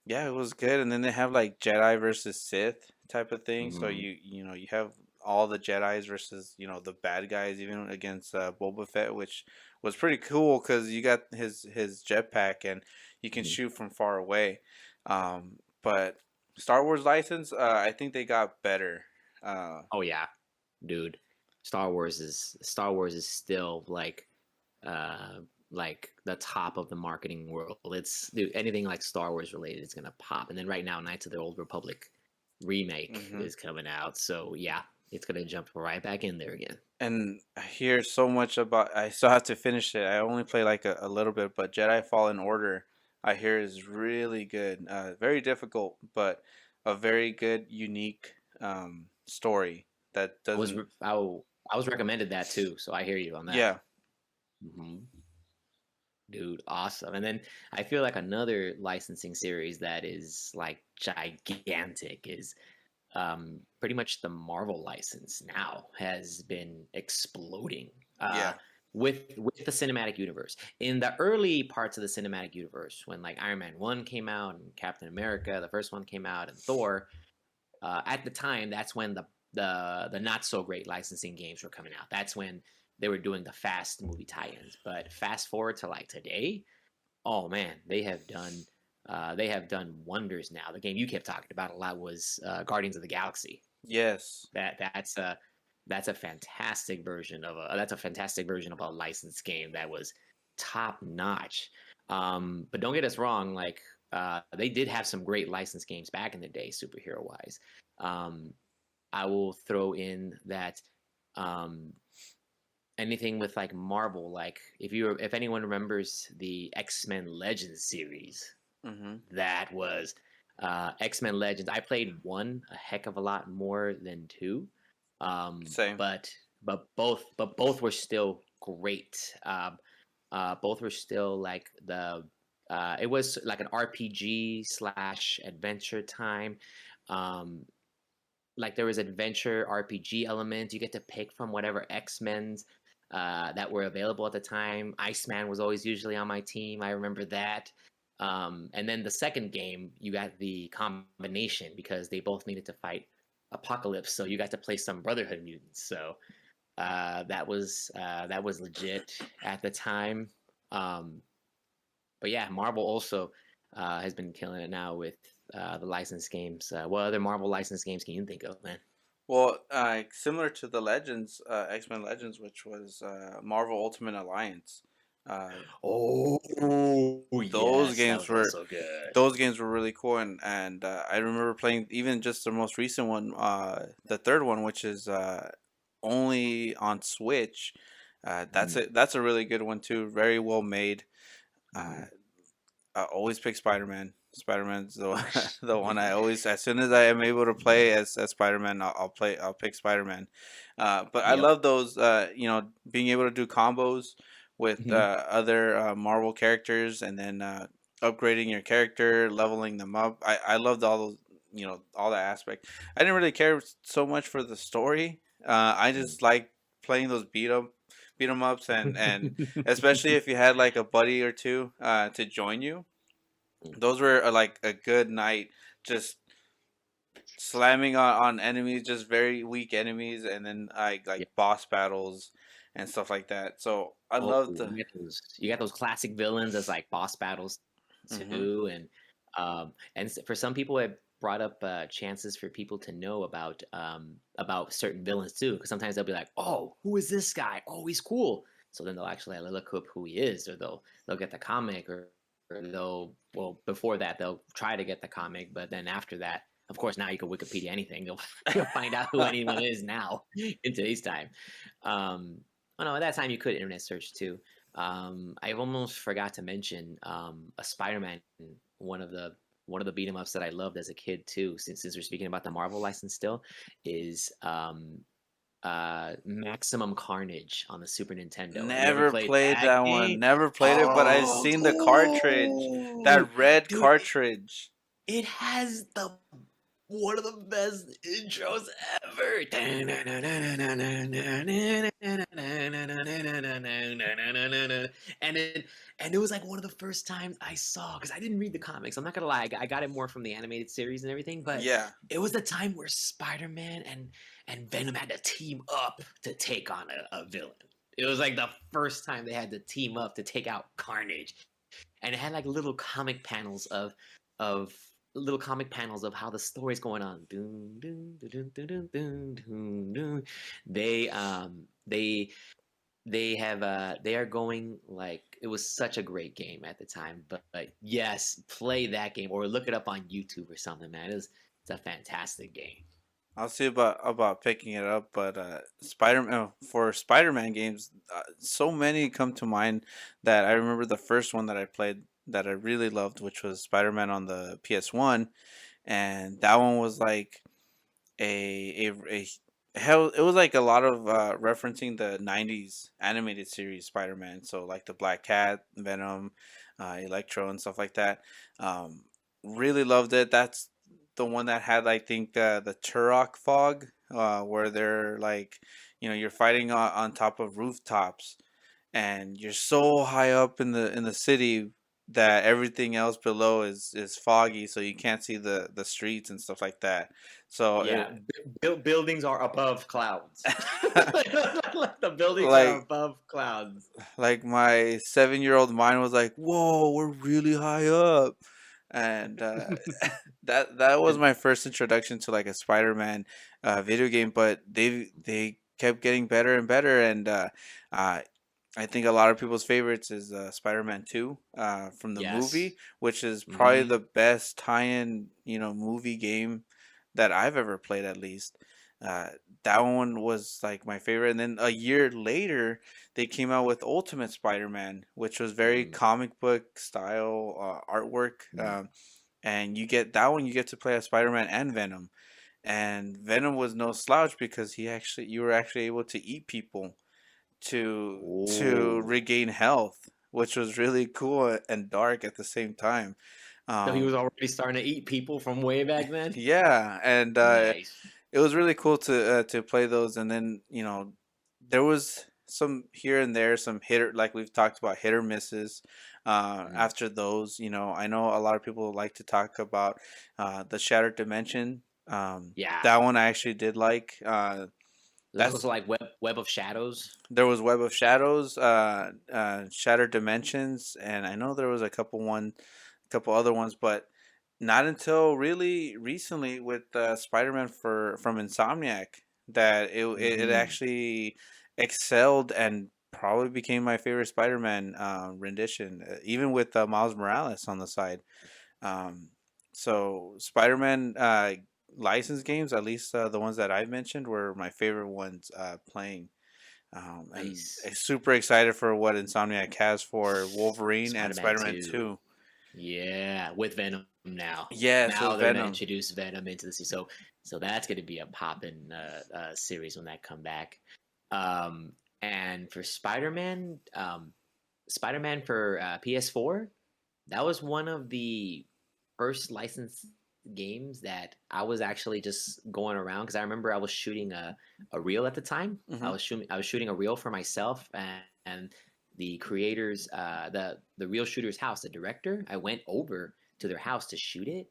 yeah, it was good. And then they have like Jedi versus Sith type of thing. So Mhm. you have all the Jedi's versus the bad guys, even against Boba Fett, which was pretty cool because you got his jetpack and you can Mhm. shoot from far away. But Star Wars license, I think they got better. Oh yeah, dude. Star Wars is still uh like the top of the marketing world. It's dude, anything like Star Wars related is gonna pop. And then right now, Knights of the Old Republic remake hmm is coming out. So yeah, it's gonna jump right back in there again. And I hear so much about. I still have to finish it. I only play like a little bit, but Jedi Fallen Order, I hear is really good. Very difficult, but a very good, unique story that I was doesn't. re- I, w- I was recommended that too, so I hear you on that. Yeah. hmm Dude, awesome. And then I feel like another licensing series that is like gigantic is pretty much the Marvel license now has been exploding Yeah. with the cinematic universe. In the early parts of the cinematic universe, when like Iron Man 1 came out and Captain America, the first one came out, and Thor, at the time, that's when the not so great licensing games were coming out. That's when they were doing the fast movie tie-ins. But fast forward to like today, oh man, they have done wonders now. The game you kept talking about a lot was Guardians of the Galaxy. Yes. That's a fantastic version of a licensed game that was top notch. But don't get us wrong, like they did have some great licensed games back in the day, superhero wise. Um, I will throw in that um, anything with like Marvel, like if anyone remembers the X-Men Legends series, Mm-hmm. that was X-Men Legends. I played one a heck of a lot more than two, Same. but both were still great. Both were still like the it was like an RPG slash adventure time. Um, like there was adventure RPG elements. You get to pick from whatever X-Men's that were available at the time. Iceman was always usually on my team. I remember that. And then the second game, you got the combination because they both needed to fight Apocalypse. So you got to play some Brotherhood mutants. So that was legit at the time. Um, but yeah, Marvel also has been killing it now with the licensed games. What other Marvel licensed games can you think of, man? Well, similar to the Legends, X-Men Legends, which was Marvel Ultimate Alliance. Uh, Oh those yes, that games was were also good. those games were really cool, and I remember playing even just the most recent one, the third one, which is only on Switch. Mhm, that's a really good one too. Very well made. Uh, mhm. I always pick Spider-Man. Spider-Man's the one, the one I always, as soon as I am able to play as Spider-Man, I'll pick Spider-Man. But I Yep. love those being able to do combos with Mhm. other Marvel characters, and then upgrading your character, leveling them up. I loved all those, all that aspect. I didn't really care so much for the story. I Mm. just like playing those beat 'em ups, and especially if you had like a buddy or two to join you. Those were like a good night, just slamming on enemies, just very weak enemies, and then like Yeah. boss battles and stuff like that. So I Oh, love the. you got those classic villains as like boss battles Hmm. too, and for some people it brought up chances for people to know about certain villains too, because sometimes they'll be like, oh, who is this guy? Oh, he's cool. So then they'll actually look up who he is, or they'll get the comic, or they'll, well, before that they'll try to get the comic, but then after that, of course, now you can Wikipedia anything. You'll find out who anyone is now in today's time. Um, Oh no, at that time you could internet search too. I almost forgot to mention a Spider-Man, one of the one of the beat 'em ups that I loved as a kid too. Since we're speaking about the Marvel license still, is Maximum Carnage on the Super Nintendo. Have you ever Never played played that that one. game? Never played it, but I've Oh, seen the cartridge. ooh, That red dude, cartridge. it has the one of the best intros ever. And it was like one of the first times I saw, because I didn't read the comics. I'm not gonna lie, I got it more from the animated series and everything, but Yeah. it was the time where Spider-Man and Venom had to team up to take on a villain. It was like the first time they had to team up to take out Carnage, and it had like of little comic panels of how the story's going on. Dun, dun, dun, dun, dun, dun, dun, dun. They um they they are going, like, it was such a great game at the time. But yes, play that game or look it up on YouTube or something, man. It's a fantastic game. I'll see about picking it up, but for Spider-Man games, so many come to mind that I remember the first one that I played that I really loved, which was Spider-Man on the PS1, and that one was like a hell. It was like a lot of referencing the '90s animated series Spider-Man, so like the Black Cat, Venom, Electro, and stuff like that. Um, really loved it. That's the one that had, I think, the Turok fog, where they're like, you're fighting on top of rooftops, and you're so high up in the city that everything else below is foggy, so you can't see the streets and stuff like that. So Yeah, buildings are above clouds. Like the buildings are like above clouds. like my 7-year-old mind was like, "Whoa, we're really high up," and that was my first introduction to like a Spider-Man video game. But they kept getting better and better, and uh, I think a lot of people's favorites is Spider-Man 2 from the Yes. movie, which is probably Hmm. the best tie-in, movie game that I've ever played, at least. Uh, that one was like my favorite. And then a year later, they came out with Ultimate Spider-Man, which was very Mm, comic book style artwork. mm. And you get to play as Spider-Man and Venom. And Venom was no slouch because you were actually able to eat people to Oh. regain health, which was really cool and dark at the same time. So he was Um, already starting to eat people from way back then? yeah, and Nice. it was really cool to play those. And then there was some here and there, some like we've talked about, hit or misses. Mm. After those, I know a lot of people like to talk about the Shattered Dimension. Yeah. That one I actually did like. There's That's also like Web of Shadows. There was Web of Shadows, Shattered Dimensions, and I know there was couple other ones, but not until really recently with Spider-Man from Insomniac that it Hmm. actually excelled and probably became my favorite Spider-Man rendition, even with Miles Morales on the side. Um, so Spider-Man licensed games, at least the ones that I mentioned, were my favorite ones playing. And Nice. super excited for what Insomniac has for Wolverine and Spider-Man Spider-Man 2. 2. Yeah, with Venom now. Yes, Now with they're gonna Venom. introduce Venom into the series. So that's gonna be a poppin' series when that come back. Um, and for Spider-Man for PS4, that was one of the first licensed games that I was actually just going around, because I remember I was shooting a reel at the time. Hmm. I was shooting a reel for myself, and the creators, the real shooter's house, the director. I went over to their house to shoot it,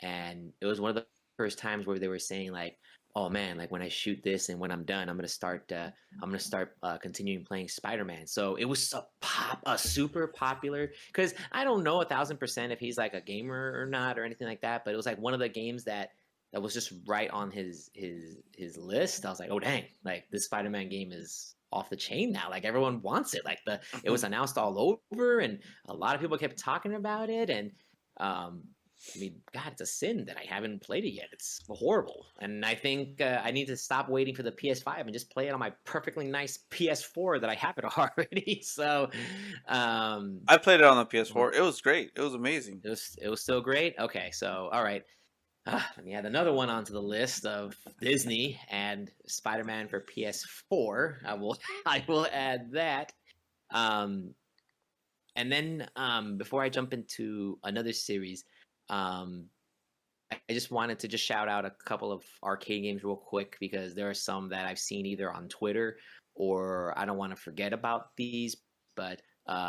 and it was one of the first times where they were saying like, "Oh man, like when I shoot this and when I'm done, I'm gonna start continuing playing Spider-Man." So it was a super popular because I don't know 1,000% if he's like a gamer or not or anything like that, but it was like one of the games that was just right on his list. I was like, "Oh dang, like this Spider-Man game is." Off the chain now, like everyone wants it. Like it was announced all over, and a lot of people kept talking about it. And um, I mean, God, it's a sin that I haven't played it yet. It's horrible, and I think I need to stop waiting for the PS5 and just play it on my perfectly nice PS4 that I have it already. So, um, I played it on the PS4. It was great. It was amazing. it was still great. Okay, so all right. Let me add another one onto the list of Disney and Spider-Man for PS4. I will add that. Um, and then before I jump into another series, um, I just wanted to just shout out a couple of arcade games real quick because there are some that I've seen either on Twitter or I don't want to forget about these. But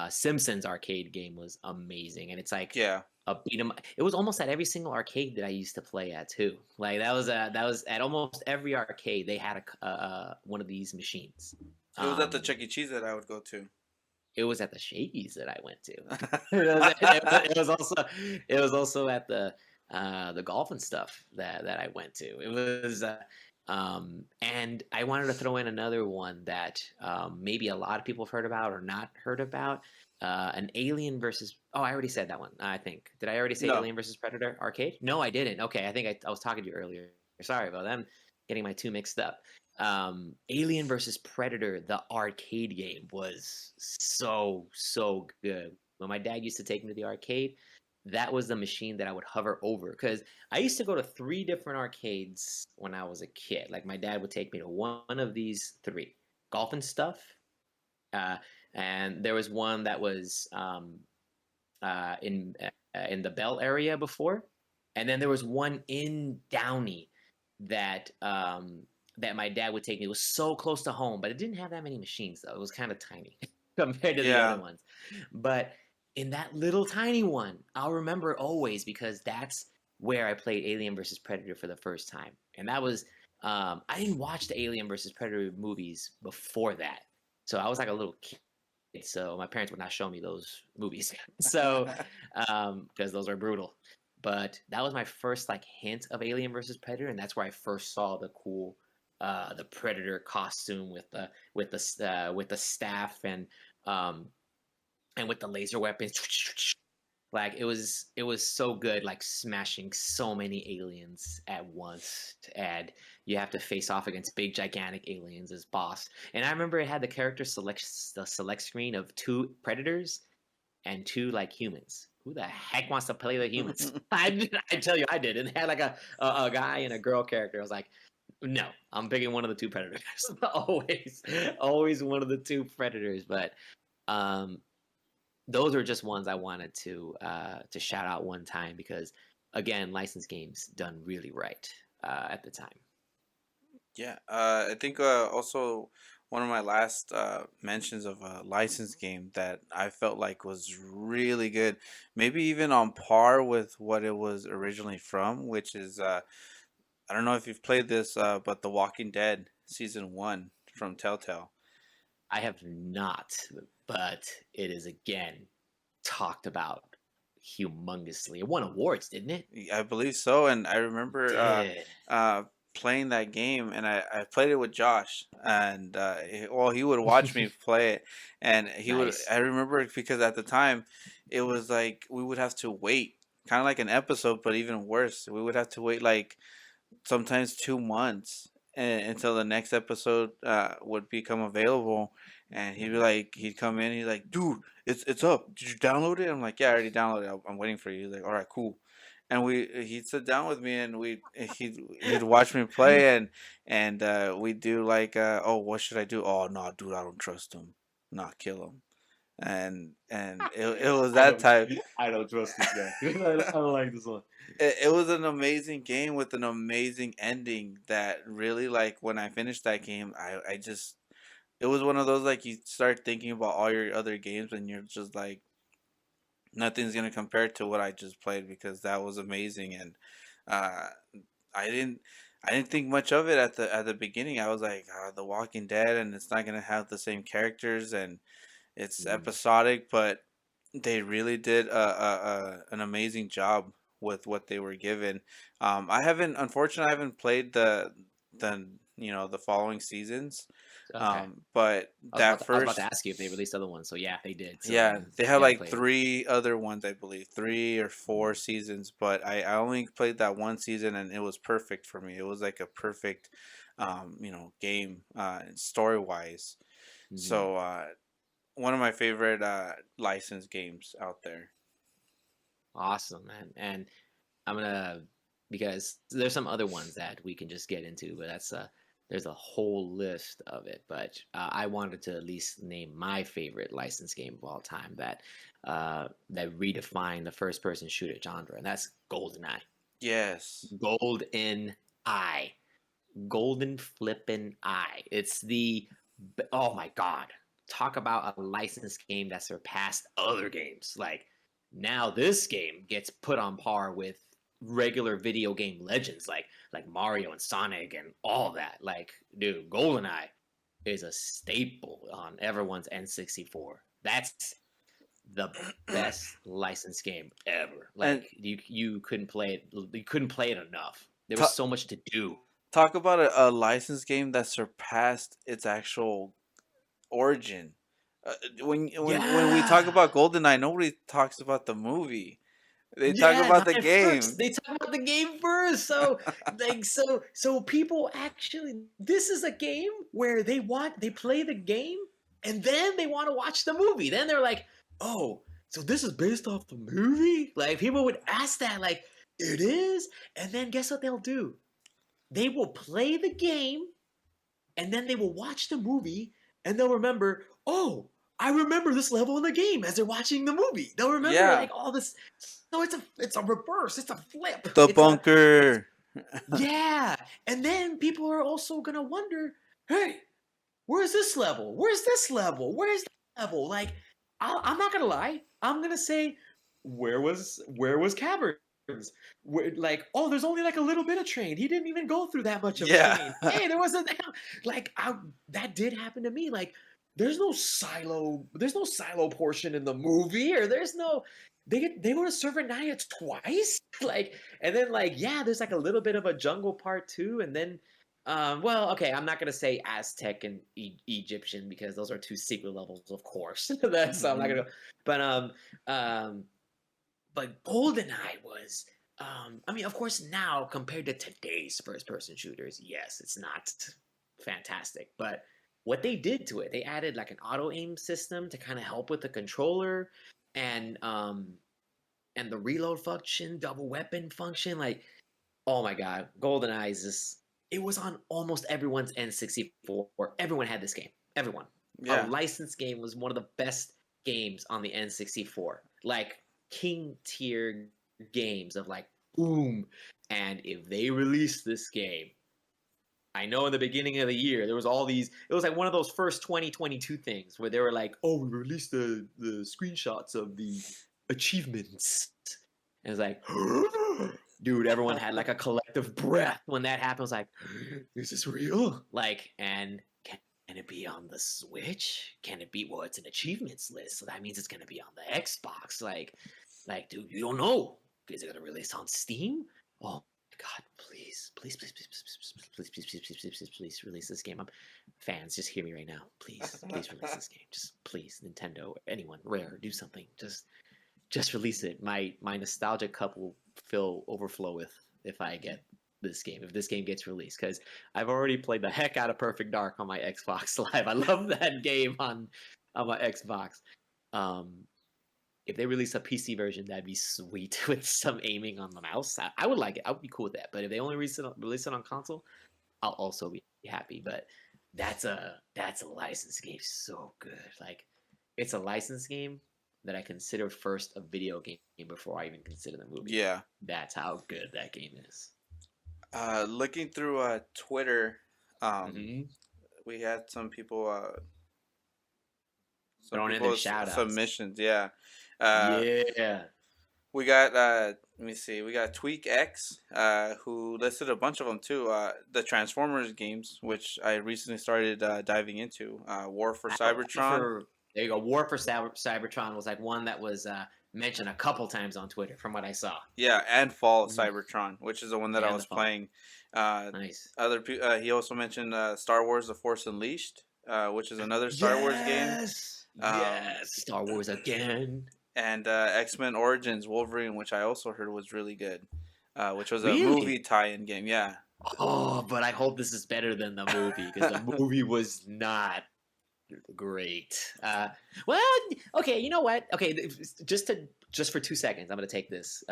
Simpsons arcade game was amazing, and it's like Yeah. a beat 'em. It was almost at every single arcade that I used to play at too. Like that was at almost every arcade they had one of these machines. It was at the Um, Chuck E. Cheese that I would go to. it was at the Shakey's that I went to. it was also at the golf and stuff that I went to. It was and I wanted to throw in another one that maybe a lot of people have heard about or not heard about. An Alien versus. Oh, I already said that one. I think. Did I already say No. Alien versus Predator arcade? No, I didn't. Okay, I think I was talking to you earlier. Sorry about that. I'm getting my two mixed up. Alien versus Predator, the arcade game, was so good. When my dad used to take me to the arcade, that was the machine that I would hover over because I used to go to three different arcades when I was a kid. Like my dad would take me to one of these three: Golf and Stuff, uh, and there was one that was in the Bell area before, and then there was one in Downey that my dad would take me. It was so close to home, but it didn't have that many machines though. It was kind of tiny compared to the other Yeah. ones. But in that little tiny one, I'll remember always because that's where I played Alien versus Predator for the first time, and that was I didn't watch the Alien versus Predator movies before that, so I was like a little kid. So my parents would not show me those movies. So because those are brutal. But that was my first like hint of Alien versus Predator, and that's where I first saw the cool the Predator costume with the staff um and with the laser weapons. Like it was so good, like smashing so many aliens at once, and you have to face off against big gigantic aliens as boss. And I remember it had the select screen of two predators and two like humans. Who the heck wants to play the humans? I tell you, I did. And they had like a guy and a girl character. I was like, no, I'm picking one of the two predators. Always one of the two predators. But um, those are just ones I wanted to shout out one time because again, licensed games done really right at the time. Yeah, I think also one of my last mentions of a licensed game that I felt like was really good, maybe even on par with what it was originally from, which is I don't know if you've played this, but The Walking Dead season 1 from Telltale. I have not, but it is again talked about humongously. It won awards, didn't it? I believe so, and I It remember did. playing that game, and I played it with Josh, and well, he would watch me play it, and he would. Nice. I remember it because at the time, it was like we would have to wait, kind of like an episode, but even worse. We would have to wait like sometimes 2 months until the next episode would become available. And he'd be like, he'd come in, he's like, dude, it's up. Did you download it? I'm like, yeah, I already downloaded it. I'm waiting for you. He's like, all right, cool. And he'd sit down with me, and he'd watch me play, and we'd do like, oh, what should I do? Oh no, dude, I don't trust him. Not kill him. And it was I that don't. type. I don't trust this guy. I don't like this one. It was an amazing game with an amazing ending that really, like, when I finished that game, I just, it was one of those, like, you start thinking about all your other games and you're just like, nothing's gonna compare to what I just played because that was amazing. And uh I didn't think much of it at the beginning. I was like, The Walking Dead, and it's not gonna have the same characters, and it's Mm. episodic, but they really did an amazing job with what they were given. Unfortunately, I haven't played the the following seasons, Okay. but that I was about to first. ask you if they released other ones. So yeah, they did. So Yeah, then they have you haven't like played it. three other ones, I believe, three or four Mm. seasons. But I only played that one season, and it was perfect for me. It was like a perfect, game, story wise. Mhm. So one of my favorite licensed games out there. Awesome, man. And I'm gonna because there's some other ones that we can just get into, but there's a whole list of it. But I wanted to at least name my favorite licensed game of all time that redefined the first person shooter genre, and that's GoldenEye. Yes. Golden Eye. Golden flippin' eye. It's oh my god. Talk about a licensed game that surpassed other games. Like now this game gets put on par with regular video game legends like Mario and Sonic and all that. Like, dude, GoldenEye is a staple on everyone's N64. That's the best licensed game ever. And Like you couldn't play it you couldn't play it enough. There was ta- so much to do. talk about a licensed game that surpassed its actual origin. When we talk Yeah. about GoldenEye, nobody talks about the movie. They talk Yeah, about not the at first. game. They talk about the game first. So people actually this is a game where they play the game and then they want to watch the movie. Then they're like, "Oh, so this is based off the movie?" Like people would ask that like, "It is?" And then guess what they'll do? They will play the game and then they will watch the movie and they'll remember, oh, I remember this level in the game as they're watching the movie. They'll remember Yeah, like all this. So it's a reverse. It's a flip. the It's bunker. yeah. And then people are also gonna wonder, hey, where's this level? Where's this level? Where's that level? Like, I'm not gonna lie. I'm gonna say, where was caverns? Like, oh, there's only like a little bit of train. He didn't even go through that much of Yeah. train. Hey, there was a like that did happen to me. Like, there's no silo portion in the movie, or there's no they go to Servernaya twice. Like, and then like yeah, there's like a little bit of a jungle part too, and then well, okay, I'm not gonna say Aztec and Egyptian because those are two secret levels, of course. That's so I'm not gonna Mhm. go. But but GoldenEye was I mean, of course, now compared to today's first-person shooters, yes, it's not fantastic. But what they did to it, they added like an auto aim system to kind of help with the controller, and um and the reload function, double weapon function. Like, oh my god, GoldenEye is just it was on almost everyone's N64. Everyone had this game. Everyone. A Yeah. licensed game was one of the best games on the N64. Like king tier games of like boom. And if they release this game, I know in the beginning of the year there was all these. It was like one of those first 2022 things where they were like, "Oh, we released the screenshots of the achievements," and it's like, dude, everyone had like a collective breath when that happened. It was like, "Is this real?" Like, and can it be on the Switch? Can it be? Well, it's an achievements list, so that means it's gonna be on the Xbox. Like, dude, you don't know. Is it gonna release on Steam? Oh God, please, please, please, please, please, please, please, please, please, please, please, please release this game. Fans, just hear me right now. Please, please release this game. Just please, Nintendo, anyone, Rare, do something. Just release it. My nostalgia cup will fill overflow with if I get this game. If this game gets released, because I've already played the heck out of Perfect Dark on my Xbox Live. I love that game on my Xbox. Um, if they release a PC version, that'd be sweet with some aiming on the mouse. I would like it. I would be cool with that. But if they only release it on console, I'll also be happy. But that's a licensed game, so good. Like it's a licensed game that I consider first a video game before I even consider the movie. Yeah. That's how good that game is. Looking through Twitter, um, Mm-hmm. we had some Throwing in their people shout outs. submissions. Yeah. Uh, Yeah. We got let me see. We got TweakX, who listed a bunch of them too. The Transformers games, which I recently started diving into. War for Cybertron. For there you go. War for Cybertron was like one that was mentioned a couple times on Twitter, from what I saw. Yeah, and Fall Mm. Cybertron, which is the one that I And the was fall. playing. Uh, Nice. he also mentioned Star Wars: The Force Unleashed, which is another Star Wars game. Yes. Um, Yes. Star Wars again. and X-Men Origins Wolverine, which I also heard was really good, which was a movie Really? tie-in game. Yeah, Oh, but I hope this is better than the movie because the movie was not great. Well, okay, you know what? Okay, just for 2 seconds, I'm gonna take this.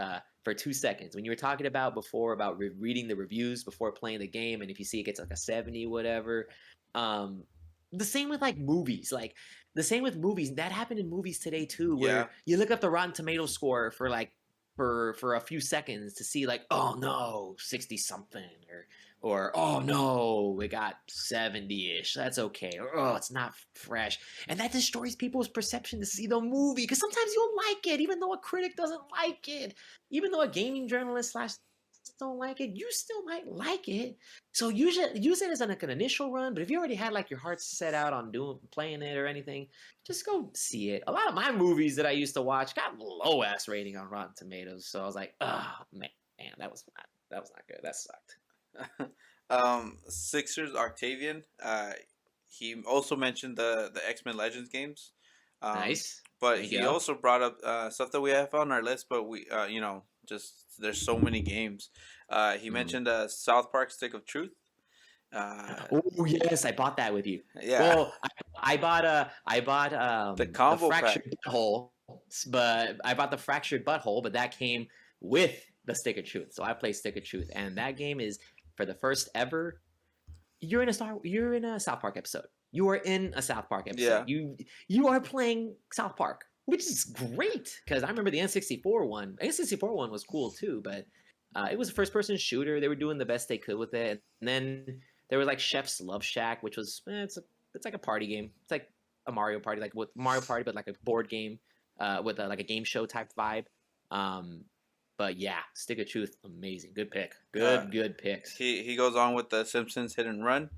For 2 seconds, when you were talking about before about reading the reviews before playing the game, and if you see it gets like a 70, whatever. Um, the same with like movies, like the same with movies. That happened in movies today too, yeah. where you look up the Rotten Tomato score for like for a few seconds to see like, oh no, 60 something, or oh no, we got 70-ish. That's okay. Or oh, it's not fresh. And that destroys people's perception to see the movie. Because sometimes you'll like it, even though a critic doesn't like it. Even though a gaming journalist slash don't like it, you still might like it. So use it as like an initial run. But if you already had like your heart set out on playing it or anything, just go see it. A lot of my movies that I used to watch got low ass rating on Rotten Tomatoes. So I was like, oh man, that was not good. That sucked. Sixers Octavian. He also mentioned the X-Men Legends games. Um, Nice. but There you he go. also brought up stuff that we have on our list, but we just there's so many games. He Mm. mentioned South Park Stick of Truth. Uh, Oh yes, I bought that with you. yeah, Well, I bought the the combo pack. fractured butthole, but I bought the fractured butthole, but that came with the Stick of Truth. So I play Stick of Truth, and that game is for the first ever. You're in a South Park episode. You are in a South Park episode. Yeah. You are playing South Park, which is great because I remember the N64 one. N64 one was cool too, but it was a first person shooter. They were doing the best they could with it. And then there was like Chef's Love Shack, which was it's like a party game. It's like a Mario Party, like with Mario Party, but like a board game with like a game show type vibe. Um, but yeah, Stick of Truth, amazing, good pick, Uh, good picks. he goes on with the Simpsons Hit and Run.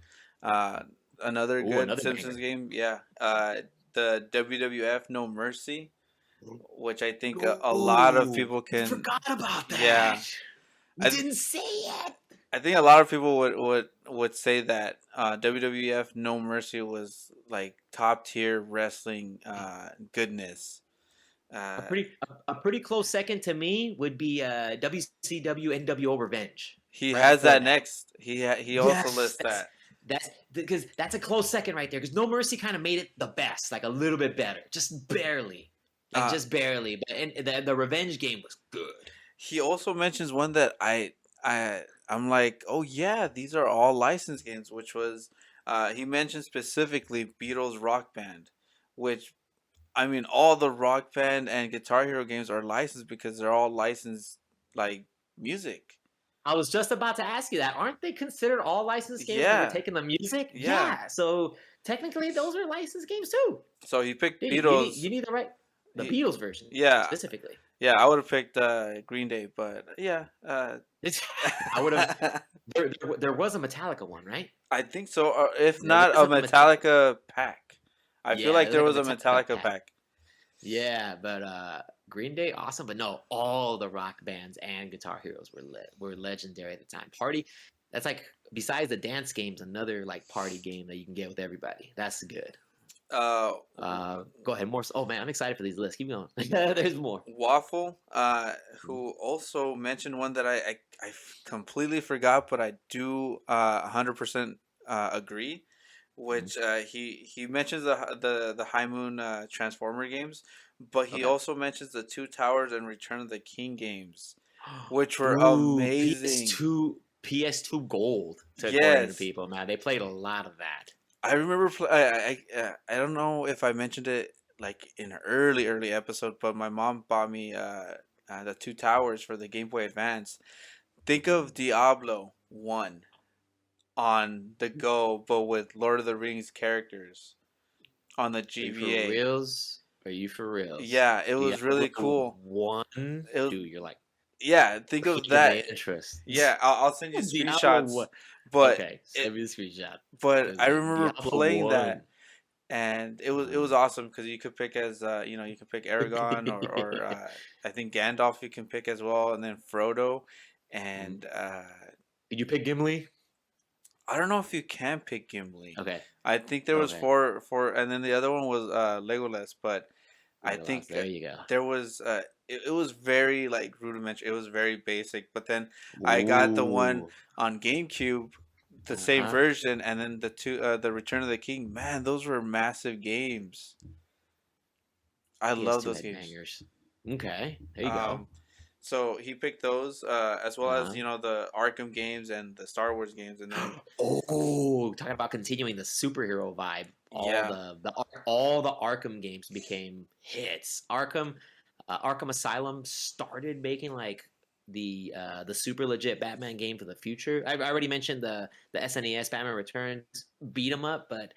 Uh, Another Oh, good another Simpsons banger. game. Yeah. The WWF No Mercy, which I think a lot of Oh, people I can. forgot about that. Yeah, We I th- didn't say it. I think a lot of people would say that WWF No Mercy was like top tier wrestling goodness. A Uh, pretty close second to me would be WCW NWO Revenge. he Right has before that that. next. He also Yes, lists that. that's because that's a close second right there. Because No Mercy kind of made it the best, like a little bit better, just barely, like Uh, just barely. But and the Revenge game was good. he also mentions one that I'm like, oh yeah, these are all licensed games, which was he mentioned specifically Beatles Rock Band, which I mean all the Rock Band and Guitar Hero games are licensed because they're all licensed like music. I was just about to ask you that. Aren't they considered all licensed games because we're Yeah, taking the music? yeah. Yeah. So technically, those are licensed games too. So he picked Dude, Beatles. you need the He, Beatles version yeah, specifically. yeah. I would have picked Green Day, but yeah, It's, I would have. There was a Metallica one, right? I think so. Or if There not was a a Metallica. Metallica pack, I feel Yeah, like there's there like a was a Metallica Metallica pack. pack. Yeah, but Green Day, awesome. But no, all the rock bands and Guitar Heroes were legendary at the time. Party, that's like besides the dance games, another like party game that you can get with everybody. That's good. Uh, Go ahead, more. Oh man, I'm excited for these lists. Keep going. There's more. Waffle, who also mentioned one that I completely forgot, but I do 100% agree. Mhm. Which he mentions the High Moon Transformer games, but he Okay. also mentions the Two Towers and Return of the King games, which were Ooh, amazing. PS2 Gold, according to Yes, people. Man, they played a lot of that. I remember. I don't know if I mentioned it like in an early episode, but my mom bought me the Two Towers for the Game Boy Advance. Think of Diablo 1 on the go, but with Lord of the Rings characters on the Are you for GBA. reals? Are you for reals? Yeah, it was Diablo really cool. 1? It was Dude, you're like yeah. Think of piquing that. my interest. Yeah, I'll send you Diablo screenshots, 1. but Okay, it send me the screenshot. but Because I remember Diablo playing that 1. and it was Uh, awesome because you could pick as you could pick Aragon or I think Gandalf you can pick as well, and then Frodo, Mhm. and Did you pick Gimli? I don't know if you can pick Gimli. Okay. I think there was Okay. four, and then the other one was Legolas, but I Legolas. think There you go. there was it was very like rudimentary. It was very basic, but then I got the one Ooh. on GameCube, the same Uh-huh. version, and then the Return of the King. Man, those were massive games. I love PS2 those had games. bangers. Okay. There you go. Um, so he picked those as well as Uh-huh. the Arkham games and the Star Wars games, and then Oh, talking about continuing the superhero vibe. yeah, All the Arkham games became hits. Arkham Asylum started making like the super legit Batman game for the future. I already mentioned the SNES Batman Returns beat 'em up, but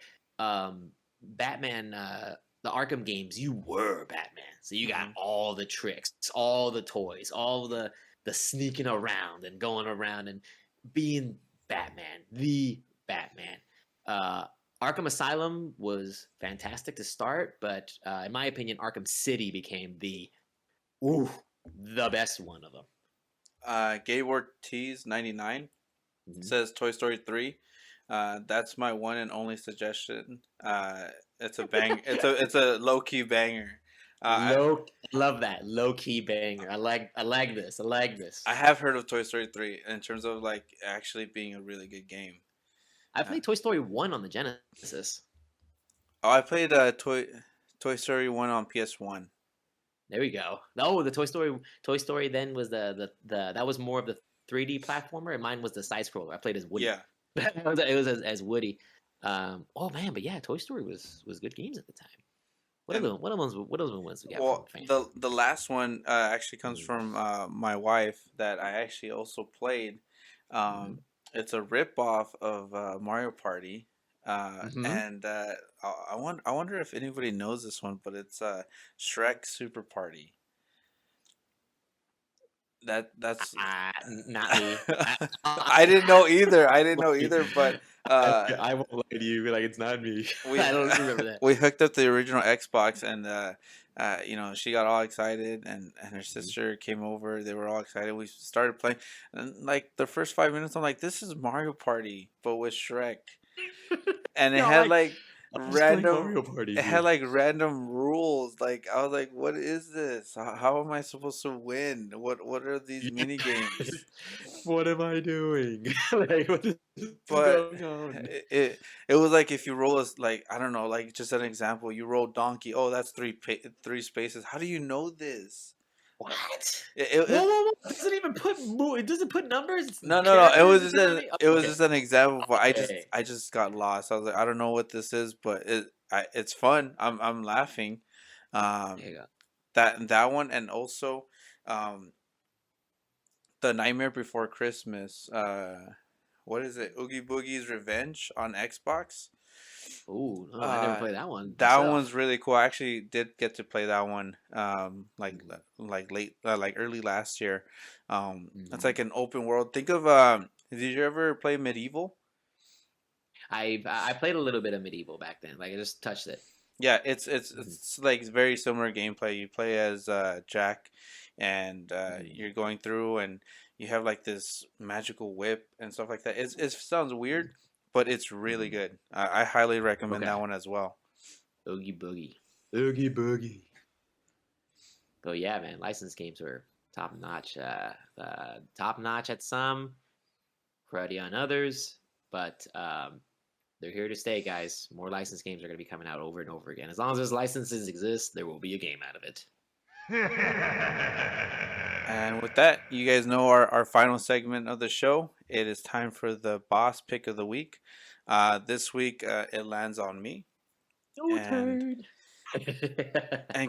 Batman the Arkham games, you were Batman, so you got hmm all the tricks, all the toys, all the sneaking around and going around and being Batman, the Batman. Uh, Arkham Asylum was fantastic to start, but in my opinion, Arkham City became ooh, the best one of them. Gabe Ortiz 99 Mhm. says Toy Story 3. That's my one and only suggestion. It's a bang. It's a low key banger. Uh, I love that low key banger. I like this. I like I this. have heard of Toy Story 3 in terms of like actually being a really good game. I Uh, played Toy Story 1 on the Genesis. oh, I played Toy Story 1 on PS1. There we go. No, the Toy Story then was the that was more of the 3D platformer, and mine was the side scroller. I played as Woody. Yeah. It was as Woody. Oh man, but yeah, Toy Story was good games at the time. And What other ones we got from well, fans? the last one actually comes Mm-hmm. from my wife that I actually also played. Um, it's a rip off of Mario Party, Mm-hmm. and I wonder if anybody knows this one, but it's Shrek Super Party. That's Not me. I didn't know either. I didn't know either, but I won't lie to you. Like it's not me. we I don't remember that. we hooked up the original Xbox, and she got all excited, and her Mhm. sister came over. They were all excited. We started playing, and like the first 5 minutes, I'm like, "This is Mario Party, but with Shrek." And Y'all like, I'm just playing random, Mario Party it had here. like random rules. Like I was like, "What is this? How am I supposed to win? What are these mini Yeah. games?" What am I doing? Like, what is But going on? it was like if you roll like I don't know, like just an example, you roll donkey. Oh, that's three spaces. How do you know this? Uh, What? It, it, Whoa, it whoa, whoa! It doesn't even put it doesn't put numbers. It's no, no, no. It characters was just apparently. it was Okay, just an example. But okay. I just got lost. I was like, I don't know what this is, but it's fun. I'm laughing. There Um, you go. that one, and also, um, the Nightmare Before Christmas. What is it? Oogie Boogie's Revenge on Xbox. Ooh, no, I never Uh, played that one that one's myself. really cool. I actually did get to play that one. Mm-hmm. Like late, like early last year. It's Mm-hmm. like an open world. Think of Did you ever play Medieval? I played a little bit of medieval back then. Like I just touched it. Yeah, it's it's Mm-hmm. it's like very similar gameplay. You play as Jack, and Mm-hmm. you're going through, and you have like this magical whip and stuff like that. It sounds weird, but it's really Mm-hmm. good. I highly recommend Okay. that one as well. Oogie boogie. Oogie boogie. But yeah, man, licensed games were top notch. Top notch at some, cruddy on others, but they're here to stay, guys. More licensed games are going to be coming out over and over again. As long as those licenses exist, there will be a game out of it. And with that, you guys know our final segment of the show. It is time for the boss pick of the week. This week, it lands on me. Your And turn.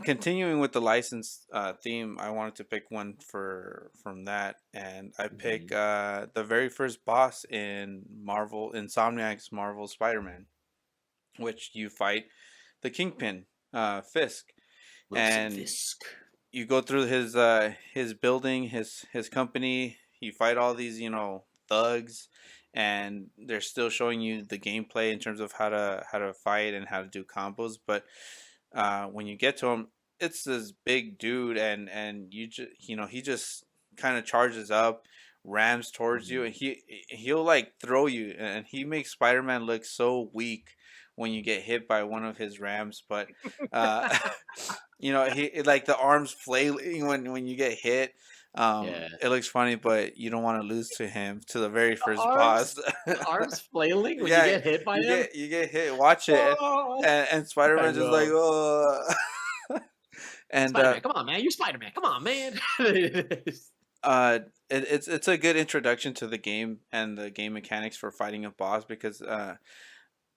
continuing with the license theme, I wanted to pick one from that, and I pick Mhm. the very first boss in Marvel Insomniac's Marvel Spider-Man, which you fight the Kingpin, Fisk. Looks of and Fisk. you go through his building, his company. You fight all these thugs, and they're still showing you the gameplay in terms of how to fight and how to do combos. But when you get to him, it's this big dude, and he just kind of charges up, rams towards you, Mhm. and he'll like throw you, and he makes Spider-Man look so weak when you get hit by one of his rams. But uh, like the arms flailing when you get hit. Yeah. It looks funny, but you don't want to lose to him to the very The first arms, boss. the arms flailing when you Yeah, get hit by you him. get hit. Watch it, Oh, and I Spider-Man just like, know. oh. And Spider Man, come on, man! You're Spider Man. Come on, man. uh, it's a good introduction to the game and the game mechanics for fighting a boss because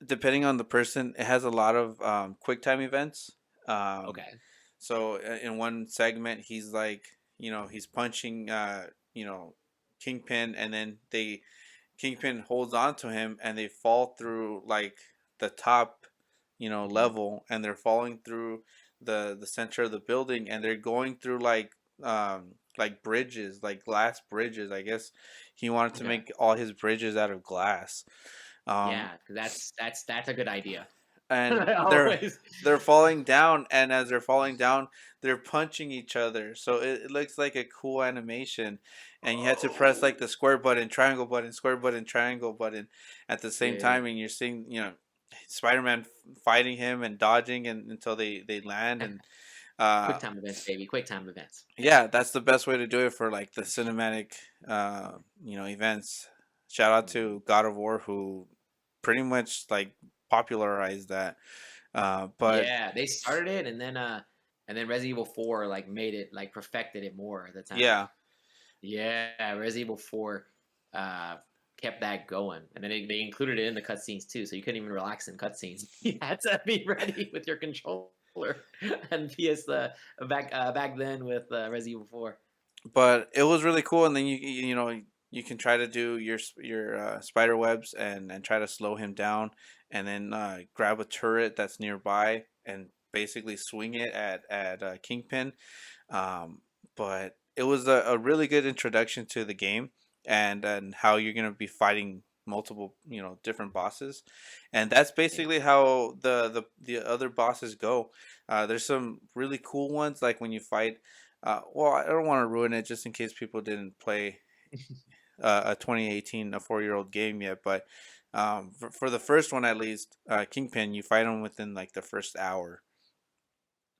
depending on the person, it has a lot of quick time events. Um, Okay. so in one segment, he's like, he's punching, Kingpin, and then Kingpin holds on to him, and they fall through like the top, Mhm. level, and they're falling through the center of the building, and they're going through like bridges, like glass bridges. I guess he wanted to Okay. make all his bridges out of glass. Um, Yeah, 'cause that's a good idea. and I always. they're falling down, and as they're falling down, they're punching each other, so it looks like a cool animation. And you had to press like Oh. the square button, triangle button, square button, triangle button at the same Yeah. time, and you're seeing Spider-Man fighting him and dodging, and until they land. And Quick uh time events, baby. Quick time events. yeah, that's the best way to do it for like the cinematic events. Shout out Mhm. to God of War, who pretty much like popularized that. But Yeah, they started it, and then Resident Evil 4 like made it like perfected it more at the time. yeah, Yeah, Resident Evil 4 uh kept that going. And then they included it in the cutscenes too, so you couldn't even relax in cutscenes. You had to be ready with your controller and PS back then with Resident Evil 4. but it was really cool. And then you can try to do your spider webs, and try to slow him down, and then grab a turret that's nearby and basically swing it at Kingpin. Um, but it was a really good introduction to the game, and how you're gonna be fighting multiple different bosses. And that's Yeah. basically how the other bosses go. There's some really cool ones, like when you fight. Well, I don't want to ruin it just in case people didn't play a 2018 a 4-year-old game yet, but for the first one at least, Kingpin, you fight him within like the first hour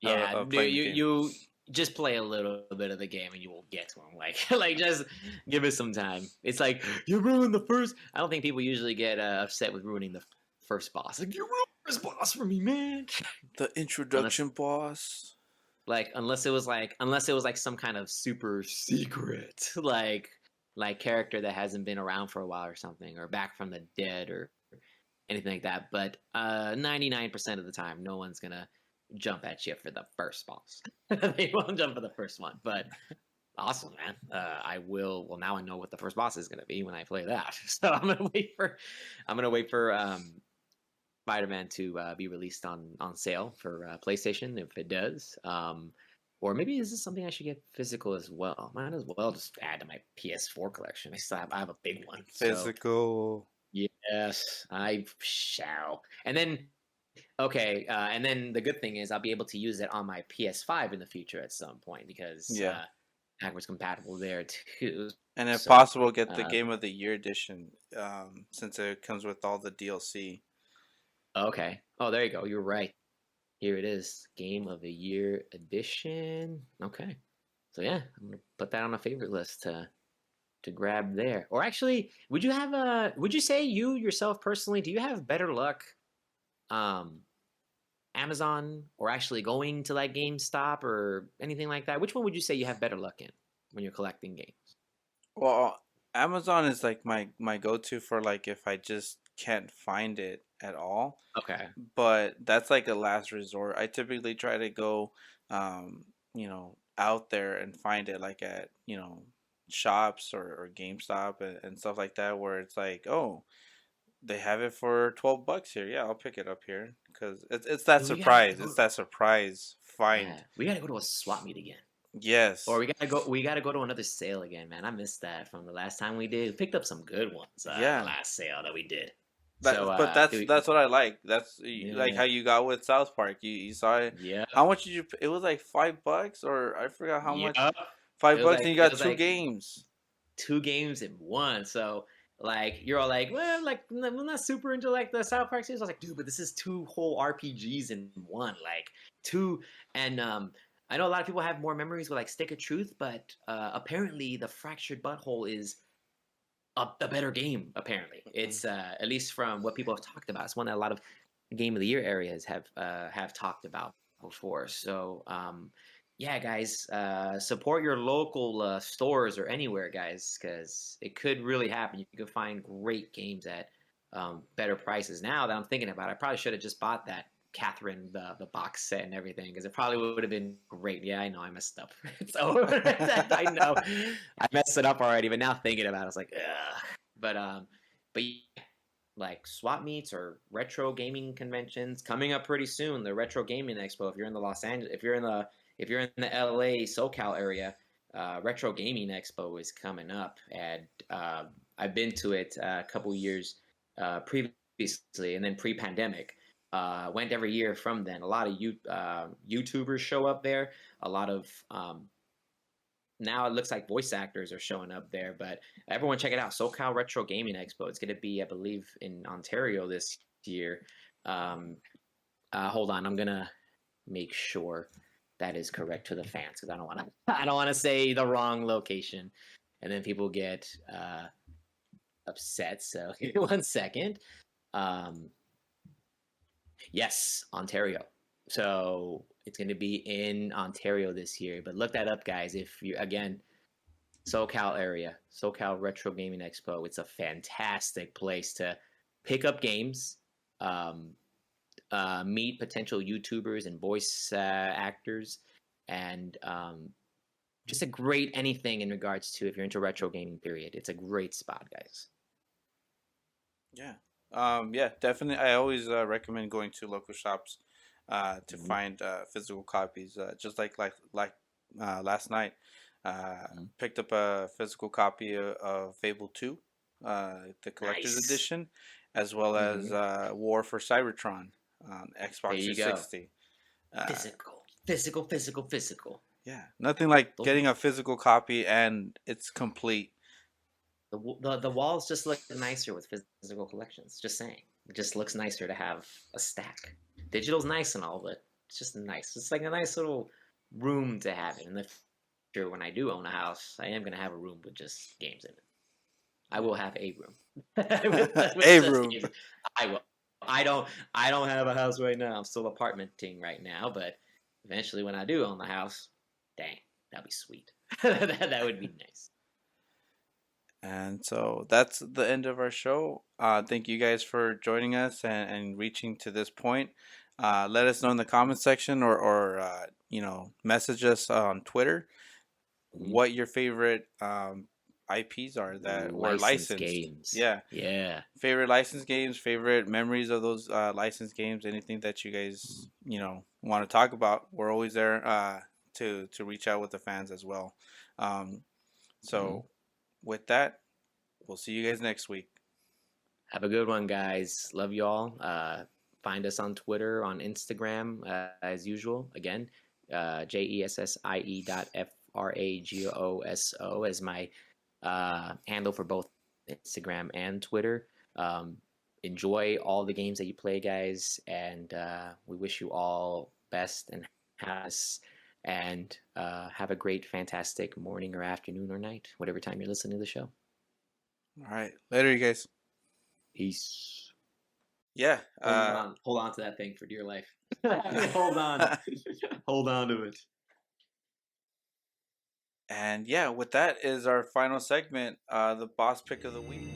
Yeah, of dude, playing the you game. you just play a little bit of the game and you will get to him. Like like just give it some time. It's like you ruined the first. I don't think people usually get upset with ruining the first boss. Like you ruined the first boss for me, man. The Unless introduction boss. unless it was like some kind of super secret like character that hasn't been around for a while or something, or back from the dead or anything like that. But 99% of the time, no one's gonna jump at you for the first boss. They won't jump for the first one. But awesome, man. I will. Well, now I know what the first boss is gonna be when I play that. So I'm gonna wait for Spider-Man to be released on sale for PlayStation if it does. Or maybe is this something I should get physical as well? Might as well just add to my PS4 collection. I have a big one, so Physical. yes, I shall. And then okay, and then the good thing is I'll be able to use it on my PS5 in the future at some point because Yeah. backwards compatible there too. And if So possible, get the uh, Game of the Year edition, since it comes with all the DLC. okay. Oh, there you go. You're right. Here it is, Game of the Year edition. Okay, so yeah, I'm gonna put that on a favorite list to grab there. Or actually, would you say you yourself personally, do you have better luck um Amazon or actually going to like GameStop or anything like that? Which one would you say you have better luck in when you're collecting games? Well, Amazon is like my go-to for like if I just can't find it at all. Okay. But that's like a last resort. I typically try to go, out there and find it like at shops or GameStop, and stuff like that, where it's like, oh, They have it for $12 here. Yeah, I'll pick it up here because it's that Dude, we gotta surprise. go. It's that surprise find. Yeah, we gotta go to a swap meet again. Or Yes. we gotta go to another sale again, man. I missed that from the last time we did. We picked up some good ones the Yeah. last sale that we did. So That, but that's dude, that's what I like. That's like how yeah, you got with South Park. You saw it. yeah, How much did you? It was like $5, or I forgot how much. yeah. Five bucks, and you It got was two like games. two games in one. So like you're all like, well, like I'm not super into like the South Park series. I was like, dude, but this is two whole RPGs in one. Like two, and I know a lot of people have more memories with like Stick of Truth, but apparently the Fractured Butthole is a better game. Apparently, it's at least from what people have talked about. It's one that a lot of Game of the Year areas have talked about before. So yeah, guys, support your local stores or anywhere, guys, because it could really happen. You can find great games at better prices. Now that I'm thinking about it, I probably should have just bought that Catherine the box set and everything because it probably would have been great. Yeah, I know I messed up. So I know I messed it up already, but now thinking about it, I was like, ugh. But yeah, like swap meets or retro gaming conventions coming up pretty soon. The Retro Gaming Expo. If you're in the Los Angeles, if you're in the LA SoCal area, Retro Gaming Expo is coming up, and I've been to it a couple years previously, and then pre-pandemic. Went every year from then. A lot of YouTubers show up there. A lot of now it looks like voice actors are showing up there. But everyone check it out. SoCal Retro Gaming Expo. It's going to be, I believe, in Ontario this year. Hold on, I'm gonna make sure that is correct to the fans because I don't want to say the wrong location, and then people get upset. So 1 second. Yes, Ontario. So it's going to be in Ontario this year. But look that up, guys. If you again, SoCal area, SoCal Retro Gaming Expo. It's a fantastic place to pick up games, meet potential YouTubers and voice actors, and just a great anything in regards to if you're into retro gaming. Period. It's a great spot, guys. Yeah. Yeah, definitely. I always recommend going to local shops to Mhm. find physical copies. Just like last night, picked up a physical copy of Fable 2, the collector's Nice. edition, as well as War for Cybertron on There Xbox you go. 360. Physical. Yeah, nothing like The, getting a physical copy and it's complete. the walls just look nicer with physical collections. Just saying, it just looks nicer to have a stack. Digital's nice and all, but it's just nice. It's like a nice little room to have it. And if sure, when I do own a house, I am gonna have a room with just games in it. I will have a room. with A just room. games. I will. I don't have a house right now. I'm still apartmenting right now, but eventually when I do own the house, dang, that'd be sweet. That would be nice. And so that's the end of our show. Thank you guys for joining us and reaching to this point. Let us know in the comment section or message us on Twitter what your favorite IPs are that were Licensed licensed. games. Yeah. Yeah. Favorite licensed games, favorite memories of those licensed games, anything that you guys, want to talk about. We're always there to reach out with the fans as well. So with that, we'll see you guys next week. Have a good one, guys. Love y'all. Find us on Twitter, on Instagram, as usual. Again, JESSIE.FRAGOSO as my handle for both Instagram and Twitter. Enjoy all the games that you play, guys, and we wish you all best and happiness. And have a great, fantastic morning or afternoon or night, whatever time you're listening to the show. All right. Later, you guys. Peace. Yeah. Hold on to that thing for dear life. Hold on. Hold on to it. And yeah, with that is our final segment, the boss pick of the week.